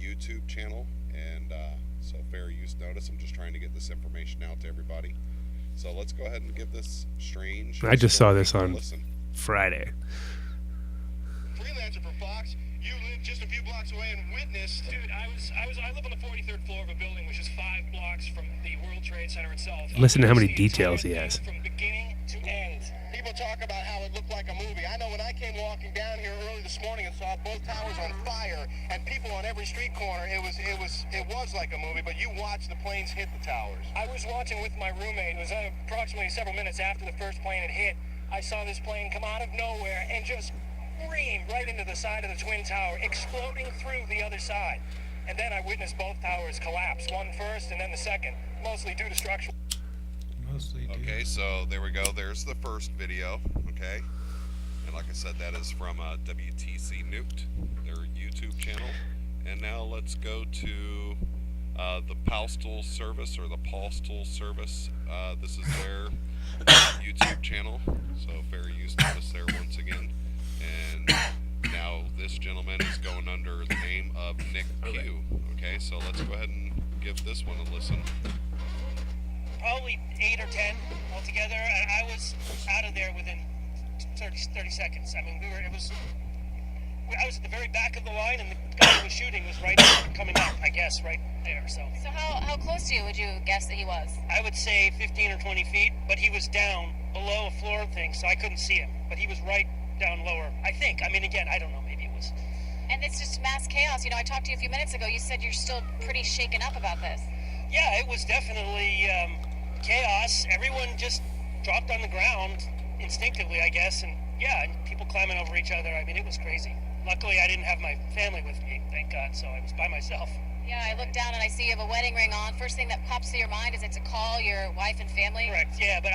YouTube channel, and so fair use notice. I'm just trying to get this information out to everybody. So let's go ahead and give this strange. I just saw this on Friday. Freelancer for Fox. You live just a few blocks away and witnessed. Dude, I live on the 43rd floor of a building which is 5 blocks from the World Trade Center itself. Listen to how many details he has. From beginning to end. People talk about how it looked like a movie. I know when I came walking down here early this morning and saw both towers on fire and people on every street corner, it was like a movie, but you watched the planes hit the towers. I was watching with my roommate. It was approximately several minutes after the first plane had hit. I saw this plane come out of nowhere and just scream right into the side of the Twin Tower, exploding through the other side. And then I witnessed both towers collapse, one first and then the second, mostly due to structural. Okay, so there we go. There's the first video. Okay, and like I said, that is from WTC Nuked, their YouTube channel. And now let's go to the Postal Service, or the Postal Service. This is their YouTube channel, so fair use notice there once again. And now this gentleman is going under the name of Nick Pugh. Okay, so let's go ahead and give this one a listen. Probably 8 or 10 altogether, and I was out of there within 30 seconds. I mean, I was at the very back of the line, and the guy who was shooting was right coming up, I guess, right there. So how close to you would you guess that he was? I would say 15 or 20 feet, but he was down below a floor thing, so I couldn't see him. But he was right down lower, I think. I mean, again, I don't know. Maybe it was And it's just mass chaos. You know, I talked to you a few minutes ago. You said you're still pretty shaken up about this. Yeah, it was definitely chaos. Everyone just dropped on the ground instinctively, I guess, and people climbing over each other. I mean, it was crazy. Luckily, I didn't have my family with me, thank God, so I was by myself. Yeah, I look down and I see you have a wedding ring on. First thing that pops to your mind is it to call your wife and family? Correct, yeah, but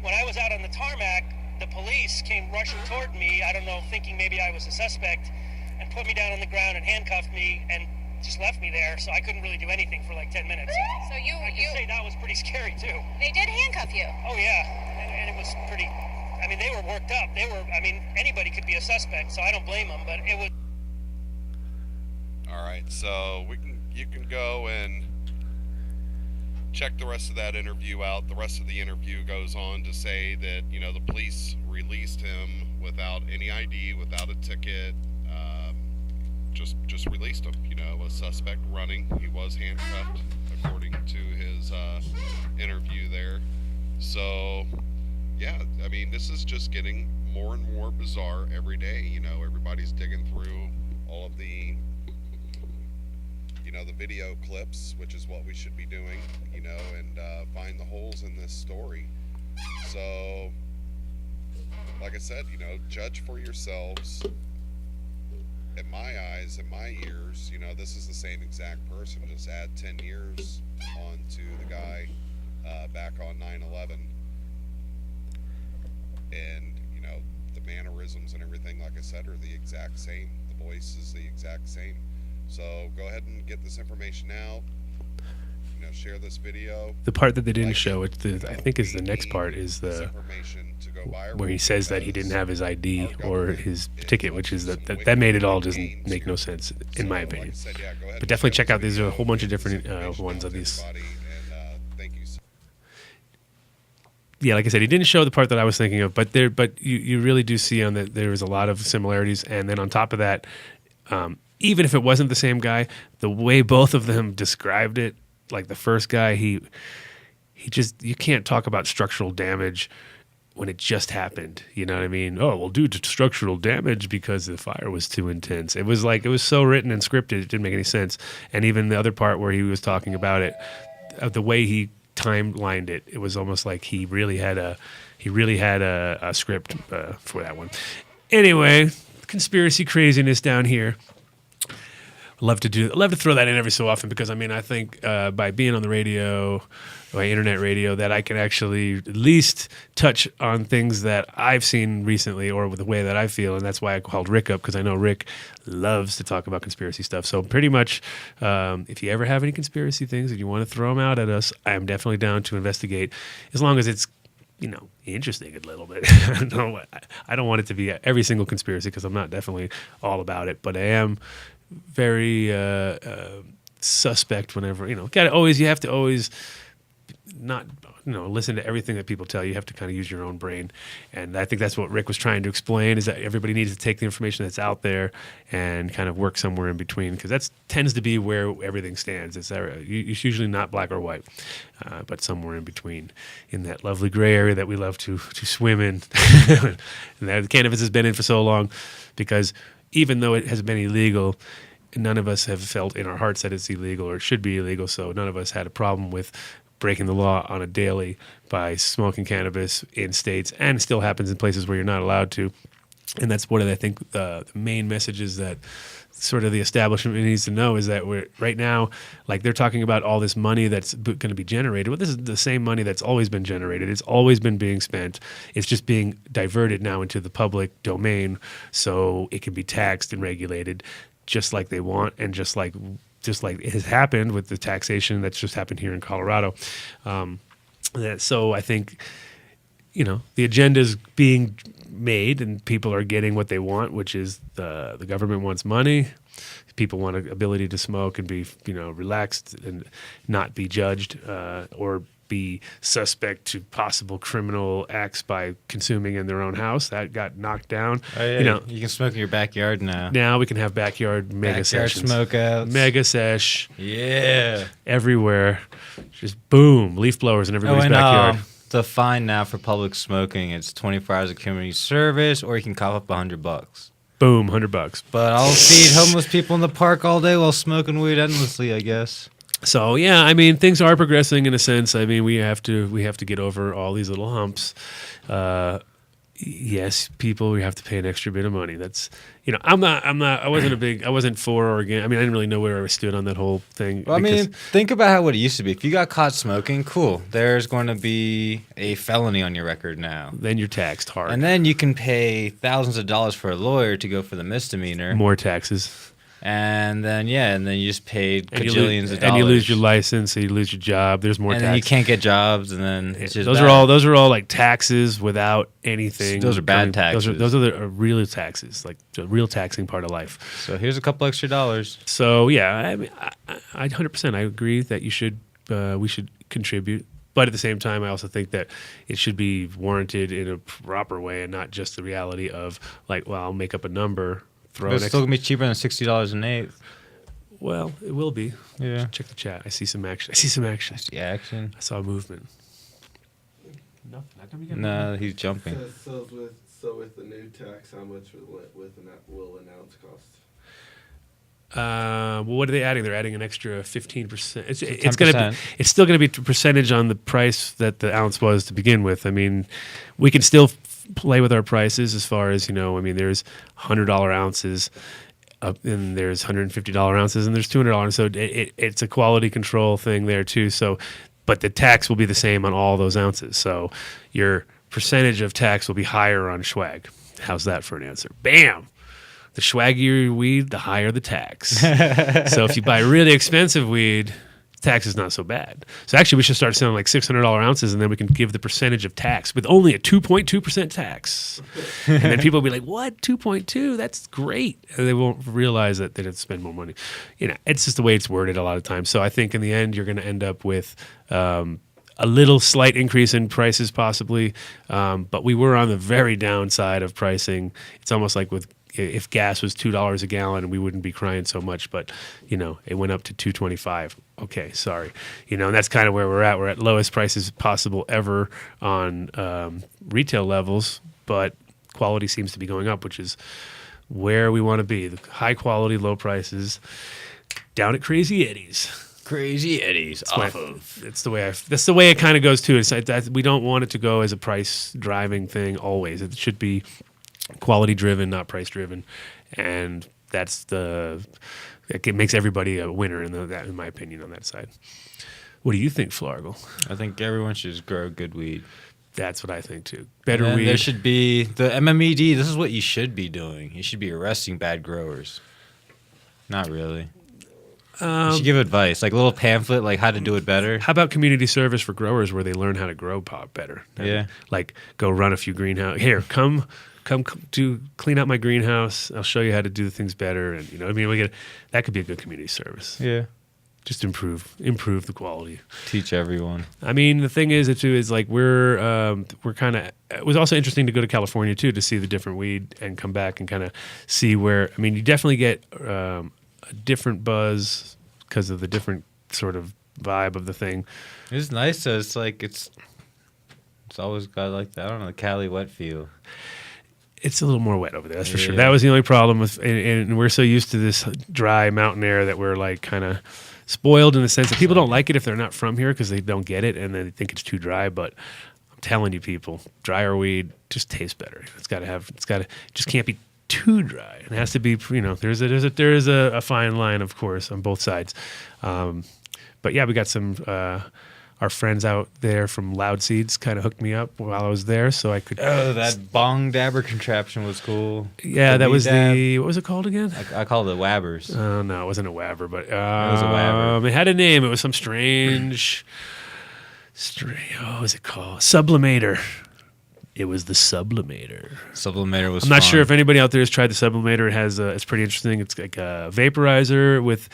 when I was out on the tarmac, the police came rushing toward me, I don't know, thinking maybe I was a suspect, and put me down on the ground and handcuffed me and just left me there, so I couldn't really do anything for like 10 minutes. So you say that was pretty scary too. They did handcuff you. Oh yeah, and it was pretty. I mean, they were worked up. Anybody could be a suspect, so I don't blame them. But it was. All right, so you can go and check the rest of that interview out. The rest of the interview goes on to say that the police released him without any ID, without a ticket. Just released him. A suspect running. He was handcuffed, according to his interview there. So, yeah, I mean, this is just getting more and more bizarre every day. Everybody's digging through all of the, the video clips, which is what we should be doing, and find the holes in this story. So, like I said, judge for yourselves. In my eyes, in my ears, this is the same exact person. Just add 10 years onto the guy back on 9/11. And, the mannerisms and everything, like I said, are the exact same. The voice is the exact same. So go ahead and get this information out. Share this video. The part that they didn't show, which I think is the next part, is where he says that he didn't have his ID or his ticket, which is that made it all doesn't make no sense, in my opinion. But definitely check out, these are a whole bunch of different ones of these. Yeah, like I said, he didn't show the part that I was thinking of, but you really do see on that there was a lot of similarities, and then on top of that, even if it wasn't the same guy, the way both of them described it, like the first guy, he just, you can't talk about structural damage when it just happened. You know what I mean? Oh, well, due to structural damage because the fire was too intense. It was so written and scripted, it didn't make any sense. And even the other part where he was talking about it, the way he timelined it, it was almost like he really had a script for that one. Anyway, conspiracy craziness down here. Love to throw that in every so often because I think by being on the radio, by internet radio, that I can actually at least touch on things that I've seen recently or with the way that I feel, and that's why I called Rick up, because I know Rick loves to talk about conspiracy stuff. So pretty much, if you ever have any conspiracy things and you want to throw them out at us, I am definitely down to investigate, as long as it's interesting a little bit. I don't want it to be every single conspiracy because I'm not definitely all about it, but I am very suspect whenever, you have to always not, listen to everything that people tell you. You have to kind of use your own brain. And I think that's what Rick was trying to explain, is that everybody needs to take the information that's out there and kind of work somewhere in between, because that tends to be where everything stands. It's usually not black or white, but somewhere in between, in that lovely gray area that we love to swim in. And that cannabis has been in for so long, because even though it has been illegal, none of us have felt in our hearts that it's illegal or it should be illegal. So none of us had a problem with breaking the law on a daily by smoking cannabis in states, and it still happens in places where you're not allowed to. And that's one of the, I think, the main messages that sort of the establishment needs to know, is that we're right now, like they're talking about all this money that's going to be generated. Well, this is the same money that's always been generated. It's always been being spent. It's just being diverted now into the public domain so it can be taxed and regulated just like they want, and just like it has happened with the taxation that's just happened here in Colorado. So I think, the agenda is being made and people are getting what they want, which is the government wants money. People want an ability to smoke and be, relaxed and not be judged or be suspect to possible criminal acts by consuming in their own house. That got knocked down. Oh, yeah. You can smoke in your backyard now. Now we can have backyard mega sessions. Smokeouts. Mega sesh. Yeah. Everywhere. Just boom, leaf blowers in everybody's backyard. The fine now for public smoking, it's 24 hours of community service, or you can cough up $100. Boom, $100. But I'll feed homeless people in the park all day while smoking weed endlessly, I guess. So yeah, I mean, things are progressing in a sense. I mean, we have to get over all these little humps. Yes, people, we have to pay an extra bit of money. That's, I wasn't for or against. I mean, I didn't really know where I stood on that whole thing. Well, I mean, think about how it used to be. If you got caught smoking, cool. There's going to be a felony on your record now. Then you're taxed hard. And then you can pay thousands of dollars for a lawyer to go for the misdemeanor. More taxes. And then you just paid cajillions of dollars. And you lose your license, so you lose your job. There's more and taxes. then you can't get jobs, and then it's just those are all like taxes without anything. Those are bad taxes. Those are the real taxes, like the real taxing part of life. So here's a couple extra dollars. So yeah, I mean, I 100% I agree that we should contribute. But at the same time, I also think that it should be warranted in a proper way and not just the reality of like, well, I'll make up a number. It's still gonna be cheaper than $60 an eighth. Well, it will be. Yeah. Check the chat. I see some action. I see action. I saw a movement. Nothing. No, he's jumping. So with the new tax, how much will an ounce cost? Well, what are they adding? They're adding an extra 15%. It's still gonna be a percentage on the price that the ounce was to begin with. I mean, we can still play with our prices as far as, I mean, there's $100 ounces and there's $150 ounces and there's $200. So it's a quality control thing there too. So, but the tax will be the same on all those ounces. So your percentage of tax will be higher on swag. How's that for an answer? Bam! The swaggier your weed, the higher the tax. So if you buy really expensive weed, tax is not so bad. So actually, we should start selling like $600 ounces, and then we can give the percentage of tax with only a 2.2% tax. And then people will be like, "What? 2.2? That's great." And they won't realize that they didn't spend more money. It's just the way it's worded a lot of times. So I think in the end, you're going to end up with a little slight increase in prices, possibly. But we were on the very downside of pricing. It's almost like if gas was $2 a gallon, we wouldn't be crying so much, but it went up to $2.25. Okay, sorry. And that's kind of where we're at. We're at lowest prices possible ever on retail levels, but quality seems to be going up, which is where we want to be. The high quality, low prices down at Crazy Eddie's. Crazy Eddie's. That's the way it kind of goes too. We don't want it to go as a price driving thing always. It should be quality driven, not price driven, and it makes everybody a winner in my opinion on that side. What do you think, Flargle? I think everyone should just grow good weed. That's what I think too. Better weed. There should be the MMED. This is what you should be doing. You should be arresting bad growers. Not really. You should give advice, like a little pamphlet, like how to do it better. How about community service for growers where they learn how to grow pot better? Yeah. Like go run a few greenhouse. Here, come to clean out my greenhouse. I'll show you how to do things better. And that could be a good community service. Yeah. Just improve the quality. Teach everyone. I mean, the thing is like we're kind of. It was also interesting to go to California too to see the different weed and come back and kind of see where. I mean, you definitely get a different buzz because of the different sort of vibe of the thing. It's nice. It's like it's always got like the, I don't know, the Cali wet feel. It's a little more wet over there, that's for sure. That was the only problem with, and we're so used to this dry mountain air that we're like kind of spoiled in the sense that people don't like it if they're not from here because they don't get it and they think it's too dry. But I'm telling you, people, drier weed just tastes better. It just can't be too dry. It has to be, there is a fine line, of course, on both sides. But yeah, we got some. Our friends out there from Loud Seeds kind of hooked me up while I was there, so I could. Oh, that bong dabber contraption was cool. Yeah, that was what was it called again? I called it Wabbers. Oh no, it wasn't a Wabber, but it was a Wabber. It had a name. It was some strange. What was it called? Sublimator. It was the Sublimator. Sublimator was. I'm not sure if anybody out there has tried the Sublimator. It has. It's pretty interesting. It's like a vaporizer with.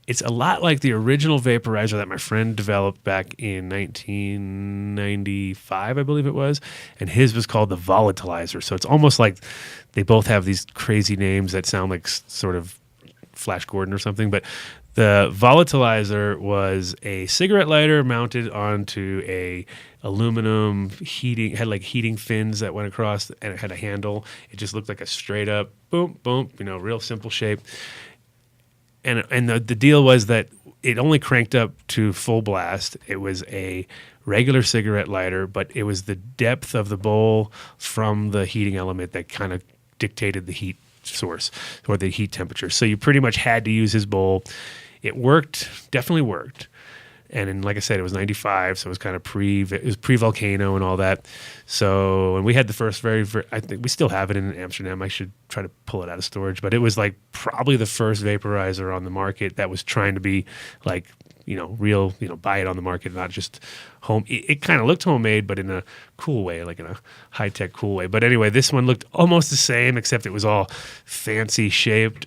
It's a lot like the original vaporizer that my friend developed back in 1995, I believe it was, and his was called the Volatilizer. So it's almost like they both have these crazy names that sound like sort of Flash Gordon or something. But the volatilizer was a cigarette lighter mounted onto a aluminum heating, had like heating fins that went across, and it had a handle. It just looked like a straight up boom, boom, real simple shape. And the deal was that it only cranked up to full blast. It was a regular cigarette lighter, but it was the depth of the bowl from the heating element that kind of dictated the heat source or the heat temperature. So you pretty much had to use his bowl. It worked, definitely worked. And like I said, it was 95, so it was kind of pre-volcano and all that. So, and we had the first I think we still have it in Amsterdam. I should try to pull it out of storage. But it was like probably the first vaporizer on the market that was trying to be like, real, buy it on the market, not just home. It kind of looked homemade, but in a cool way, like in a high-tech cool way. But anyway, this one looked almost the same, except it was all fancy shaped.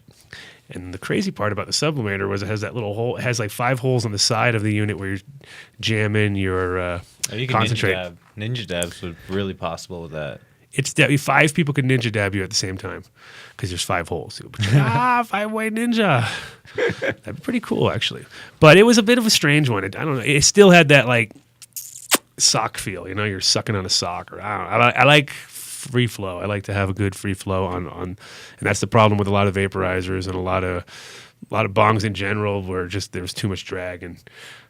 And the crazy part about the sublimator was it has that little hole. It has like 5 holes on the side of the unit where you're jamming your you can concentrate. Ninja dabs would really possible with that. It's 5 people could ninja dab you at the same time because there's 5 holes. 5-way ninja. That'd be pretty cool, actually. But it was a bit of a strange one. I don't know. It still had that like sock feel. You're sucking on a sock. Or I like free flow. I like to have a good free flow on, and that's the problem with a lot of vaporizers and a lot of bongs in general, where just there's too much drag, and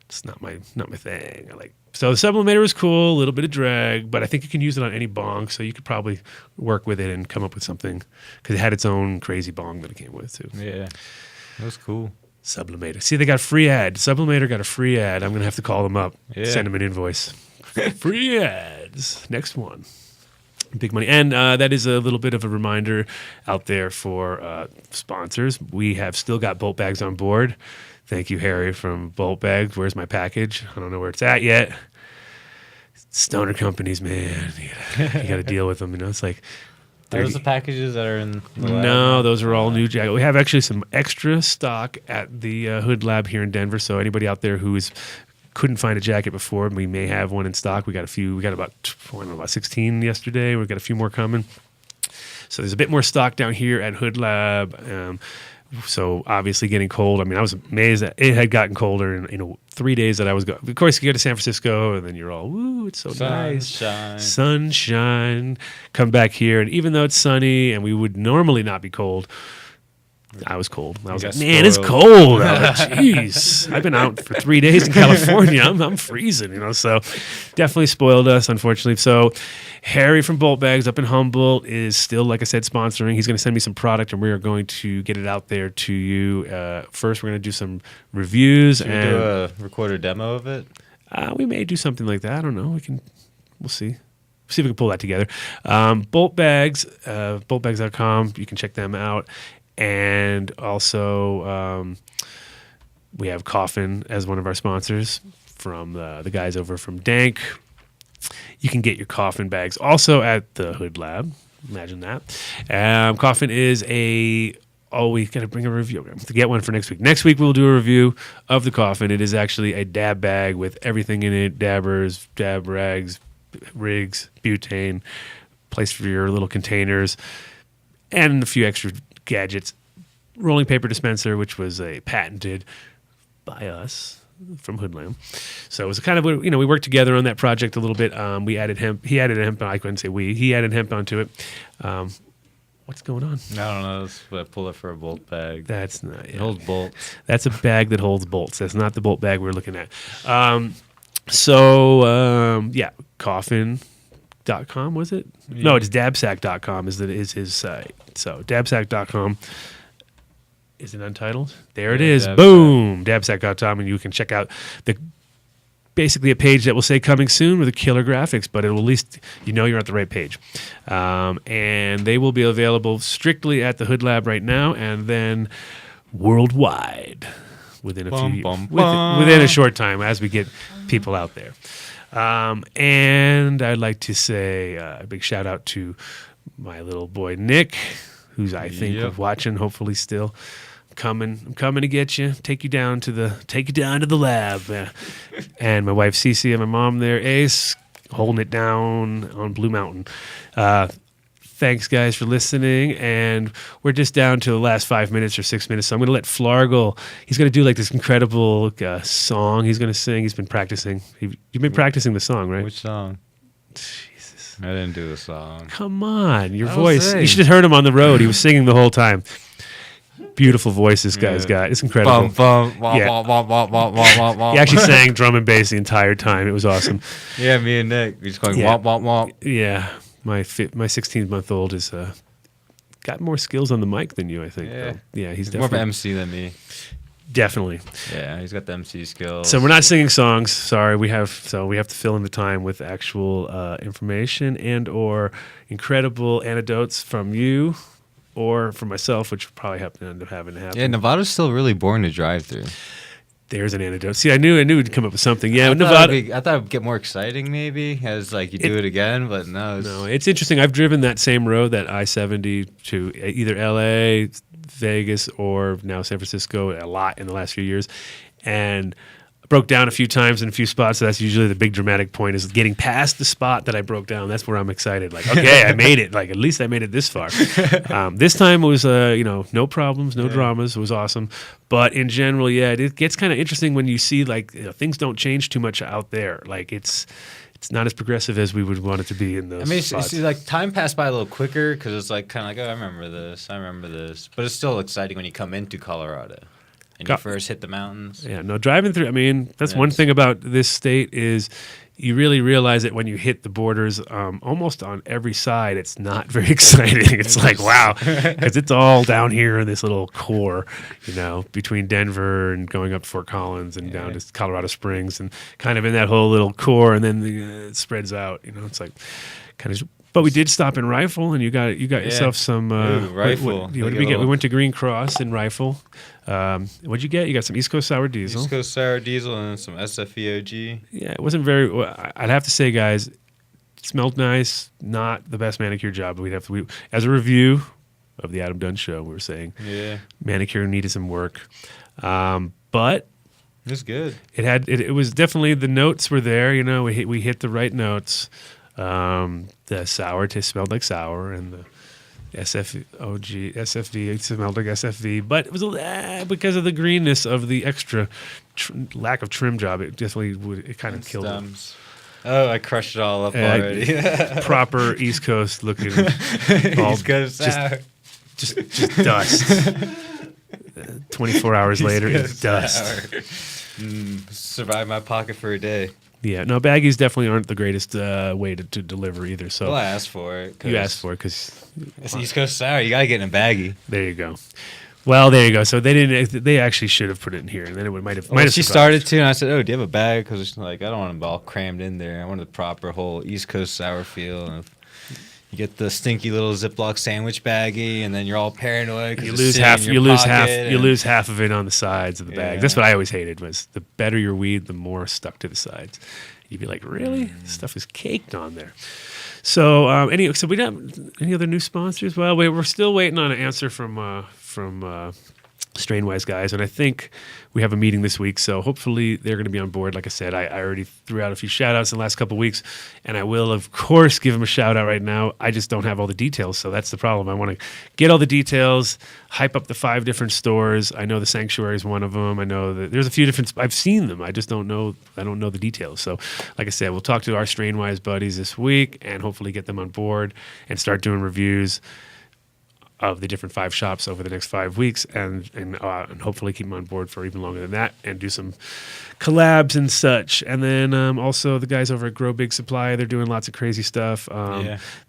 it's not my thing. So the sublimator was cool, a little bit of drag, but I think you can use it on any bong, so you could probably work with it and come up with something, because it had its own crazy bong that it came with too. Yeah, that was cool. Sublimator. See, they got a free ad. Sublimator got a free ad. I'm gonna have to call them up, send them an invoice. Free ads. Next one. Big money. And that is a little bit of a reminder out there for sponsors. We have still got Bolt Bags on board. Thank you, Harry from Bolt Bags. Where's my package? I don't know where it's at yet. Stoner companies, man. You got to deal with them. It's like... Are those the packages that are in the lab? No, those are all new jackets. We have actually some extra stock at the Hood Lab here in Denver. So anybody out there who couldn't find a jacket before, we may have one in stock. We got a few. We got about 16 yesterday. We've got a few more coming. So there's a bit more stock down here at Hood Lab. So obviously getting cold. I mean, I was amazed that it had gotten colder in 3 days that I was going. Of course, you go to San Francisco and then you're all, woo, it's so nice. Sunshine. Come back here. And even though it's sunny and we would normally not be cold, I was cold. I was like, man, it's cold out. Jeez. I've been out for 3 days in California. I'm freezing, so definitely spoiled us, unfortunately. So Harry from Bolt Bags up in Humboldt is still, like I said, sponsoring. He's going to send me some product, and we are going to get it out there to you. First, we're going to do some reviews. Should we do a recorded demo of it? We may do something like that. I don't know. We'll see. See if we can pull that together. Bolt Bags, boltbags.com. You can check them out. And also, we have Coffin as one of our sponsors from the guys over from Dank. You can get your Coffin bags also at the Hood Lab. Imagine that. Coffin is we got to bring a review. To get one for next week. Next week, we'll do a review of the Coffin. It is actually a dab bag with everything in it: dabbers, dab rags, rigs, butane, place for your little containers, and a few extra gadgets. Rolling paper dispenser, which was patented by us from Hoodlam. So it was kind of, we worked together on that project a little bit. We added hemp. He added hemp. I couldn't say we. He added hemp onto it. What's going on? I don't know. That's what I pull it for a bolt bag. That's not. It holds bolts. That's a bag that holds bolts. That's not the bolt bag we're looking at. Coffin.com, was it? Yeah. No, it's dabsack.com is his site. So dabsack.com. Is it untitled? There it is. Boom! Dabsack.com, and you can check out basically a page that will say coming soon with the killer graphics, but it will at least you're at the right page. And they will be available strictly at the Hood Lab right now, and then worldwide within within a short time as we get people out there. And I'd like to say a big shout out to my little boy Nick, who's I think watching, hopefully still. I'm coming to get you. Take you down to the lab. And my wife Cece and my mom there, Ace, holding it down on Blue Mountain. Thank thanks, guys, for listening. And we're just down to the last 5 minutes or 6 minutes. So I'm going to let Flargle, he's going to do like this incredible song he's going to sing. He's been practicing. You've been practicing the song, right? Which song? Jesus. I didn't do the song. Come on. Your voice. You should have heard him on the road. He was singing the whole time. Beautiful voice this guy's got. It's incredible. He actually sang drum and bass the entire time. It was awesome. Yeah, me and Nick. We just going womp, womp, womp. Yeah. My 16-month-old is got more skills on the mic than you, I think. Yeah, he's more of an MC than me. Definitely. Yeah, he's got the MC skills. So we're not singing songs. Sorry, we have to fill in the time with actual information and or incredible anecdotes from you or from myself, which will probably end up having to happen. Yeah, Nevada's still really boring to drive through. There's an anecdote. See, I knew it'd come up with something. Yeah, Nevada. I thought it'd get more exciting, maybe, as like you do it again, but no. No, it's interesting. I've driven that same road, that I-70 to either L.A., Vegas, or now San Francisco a lot in the last few years, and I broke down a few times in a few spots. So that's usually the big dramatic point, is getting past the spot that I broke down. That's where I'm excited. Like, okay, I made it. Like, at least I made it this far. This time it was, no problems, no dramas. It was awesome. But in general, it gets kind of interesting when you see like things don't change too much out there. Like it's not as progressive as we would want it to be in those spots. See, like time passed by a little quicker because it's like kind of like, oh, I remember this. But it's still exciting when you come into Colorado. And you first hit the mountains. Yeah, no, driving through, I mean, that's one thing about this state is you really realize it when you hit the borders almost on every side. It's not very exciting. It's like, wow, because it's all down here in this little core, between Denver and going up to Fort Collins and down to Colorado Springs and kind of in that whole little core, and then it spreads out. It's like kind of. But we did stop in Rifle, and you got yourself some Rifle. What did we get? We went to Green Cross in Rifle. What'd you get? You got some East Coast Sour Diesel. East Coast Sour Diesel and some SFEOG. Yeah, it wasn't very. I'd have to say, guys, it smelled nice. Not the best manicure job. As a review of the Adam Dunn Show, we were saying, manicure needed some work, but. It was good. It was definitely, the notes were there. We hit the right notes. The sour smelled like sour, and the SFV it smelled like SFV, but it was because of the greenness of the extra lack of trim job. It definitely kind of killed it. Oh, I crushed it all up already. Proper East Coast looking, East Coast sour. Just dust. 24 hours later, it's dust. Survive my pocket for a day. Yeah, no, baggies definitely aren't the greatest way to deliver either. So well, I asked for it. You asked for it because it's East Coast sour. You gotta get in a baggie. There you go. Well, there you go. So they didn't. They actually should have put it in here, and then it might have. She started to, and I said, "Oh, do you have a bag?" Because it's like I don't want them all crammed in there. I want the proper whole East Coast sour feel. And you get the stinky little Ziploc sandwich baggie, and then you're all paranoid. You lose half. You lose half of it on the sides of the bag. That's what I always hated. Was the better your weed, the more stuck to the sides. You'd be like, really? This stuff is caked on there. So so we don't any other new sponsors? Well, we're still waiting on an answer from Strainwise guys, and I think we have a meeting this week, so hopefully they're going to be on board. Like I said, I already threw out a few shout-outs in the last couple of weeks, and I will, of course, give them a shout-out right now. I just don't have all the details, so that's the problem. I want to get all the details, hype up the 5 different stores. I know the Sanctuary is one of them. I know that there's a few different. I've seen them. I just don't know. I don't know the details. So, like I said, we'll talk to our Strainwise buddies this week and hopefully get them on board and start doing reviews of the different 5 shops over the next 5 weeks, and hopefully keep them on board for even longer than that, and do some collabs and such. And then also the guys over at Grow Big Supply, they're doing lots of crazy stuff.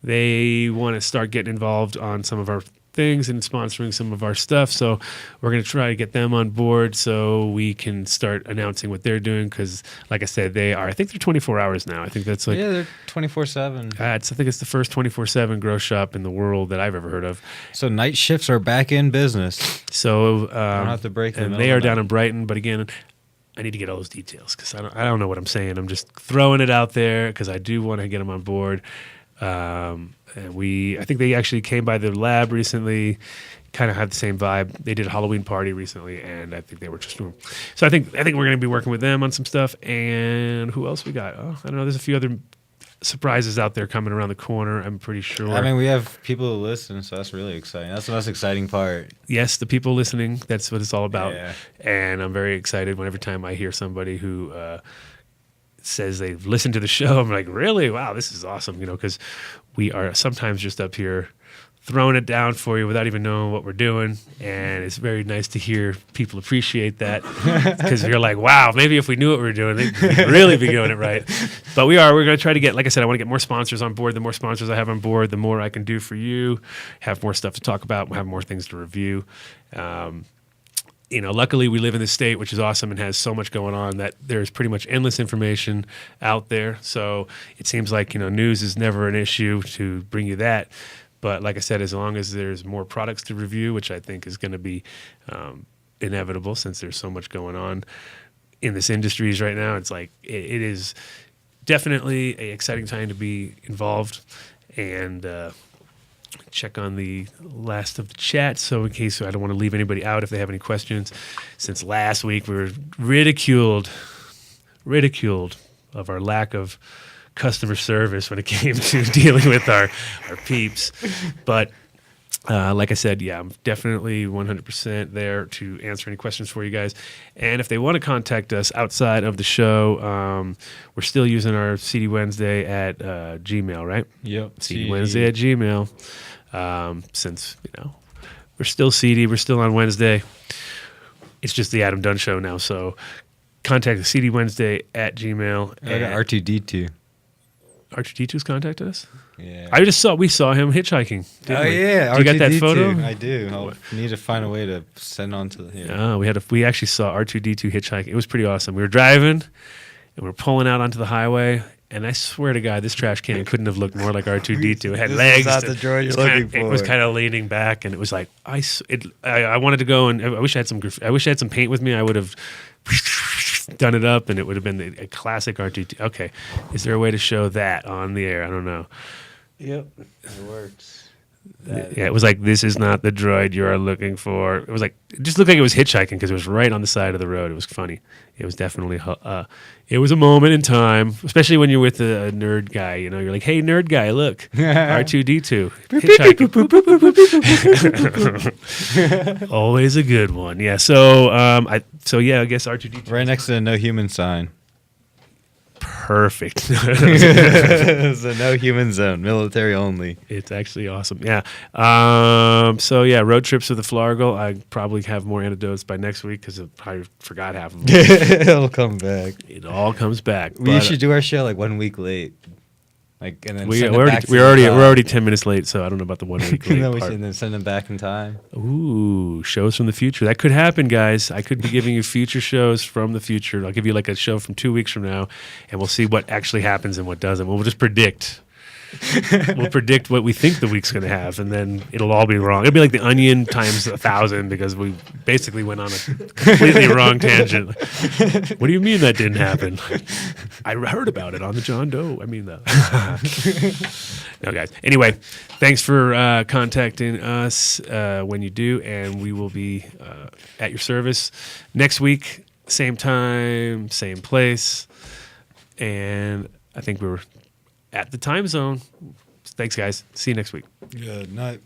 They want to start getting involved on some of our things and sponsoring some of our stuff, so we're going to try to get them on board so we can start announcing what they're doing, because like I said, I think they're 24 hours now. I think that's like, they're 24/7. I think it's the first 24/7 grow shop in the world that I've ever heard of. So night shifts are back in business. So I don't have to break them. And they are down in Brighton, but again, I need to get all those details because I don't know what I'm saying. I'm just throwing it out there because I do want to get them on board. I think they actually came by the lab recently, kind of had the same vibe. They did a Halloween party recently, and I think they were just. So I think we're going to be working with them on some stuff. And who else we got? Oh, I don't know. There's a few other surprises out there coming around the corner, I'm pretty sure. I mean, we have people who listen, so that's really exciting. That's the most exciting part. Yes, the people listening, that's what it's all about. Yeah. And I'm very excited every time I hear somebody who says they've listened to the show. I'm like, really? Wow, this is awesome. Because we are sometimes just up here throwing it down for you without even knowing what we're doing. And it's very nice to hear people appreciate that, because you're like, wow, maybe if we knew what we were doing, we'd really be doing it right. But we're going to try to get, like I said, I want to get more sponsors on board. The more sponsors I have on board, the more I can do for you, have more stuff to talk about, have more things to review. Luckily we live in this state, which is awesome and has so much going on that there's pretty much endless information out there. So it seems like, news is never an issue to bring you that. But like I said, as long as there's more products to review, which I think is going to be inevitable since there's so much going on in this industry right now, it's like it is definitely an exciting time to be involved. And check on the last of the chat, so in case I don't want to leave anybody out if they have any questions. Since last week we were ridiculed of our lack of customer service when it came to dealing with our peeps. But like I said, I'm definitely 100% there to answer any questions for you guys. And if they want to contact us outside of the show, we're still using our CD Wednesday at Gmail, right? Yep. CD Wednesday at Gmail. Since, we're still CD, we're still on Wednesday. It's just the Adam Dunn Show now. So contact the CD Wednesday at Gmail. I got R2D2. R2D2's contacted us? Yeah. We saw him hitchhiking. Oh, yeah. Do you got that photo? I do. I'll need to find a way to send on to the... Oh, we actually saw R2D2 hitchhiking. It was pretty awesome. We were driving, and we were pulling out onto the highway, and I swear to God, this trash can couldn't have looked more like R2D2. It had legs. This is not the droid you're looking for. It was kind of leaning back, and it was like, I wanted to go, and I wish I had some paint with me. I would have done it up, and it would have been a classic R2D2. Okay, is there a way to show that on the air? I don't know. Yep, it works. Yeah, it was like, this is not the droid you are looking for. It was like, it just looked like it was hitchhiking because it was right on the side of the road. It was funny. It was definitely, it was a moment in time, especially when you're with a nerd guy. You're like, hey, nerd guy, look, R2D2 hitchhiking. Always a good one. Yeah. So, I guess R2D2 right next to the no human sign. Perfect. It's a no human zone, military only. It's actually awesome. Yeah. Road trips with the Flargle. I probably have more anecdotes by next week because I forgot half of them. It'll come back. It all comes back. We should do our show like 1 week late. And then we're already 10 minutes late, so I don't know about the 1 week late we part. should then send them back in time. Ooh, shows from the future. That could happen, guys. I could be giving you future shows from the future. I'll give you like a show from 2 weeks from now, and we'll see what actually happens and what doesn't. We'll just predict. We'll predict what we think the week's going to have, and then it'll all be wrong. It'll be like the Onion times 1,000 because we basically went on a completely wrong tangent. What do you mean that didn't happen? I heard about it on the John Doe. I mean, no, guys. Anyway, thanks for contacting us when you do, and we will be at your service next week, same time, same place, and I think we're at the time zone. Thanks, guys. See you next week. Good night.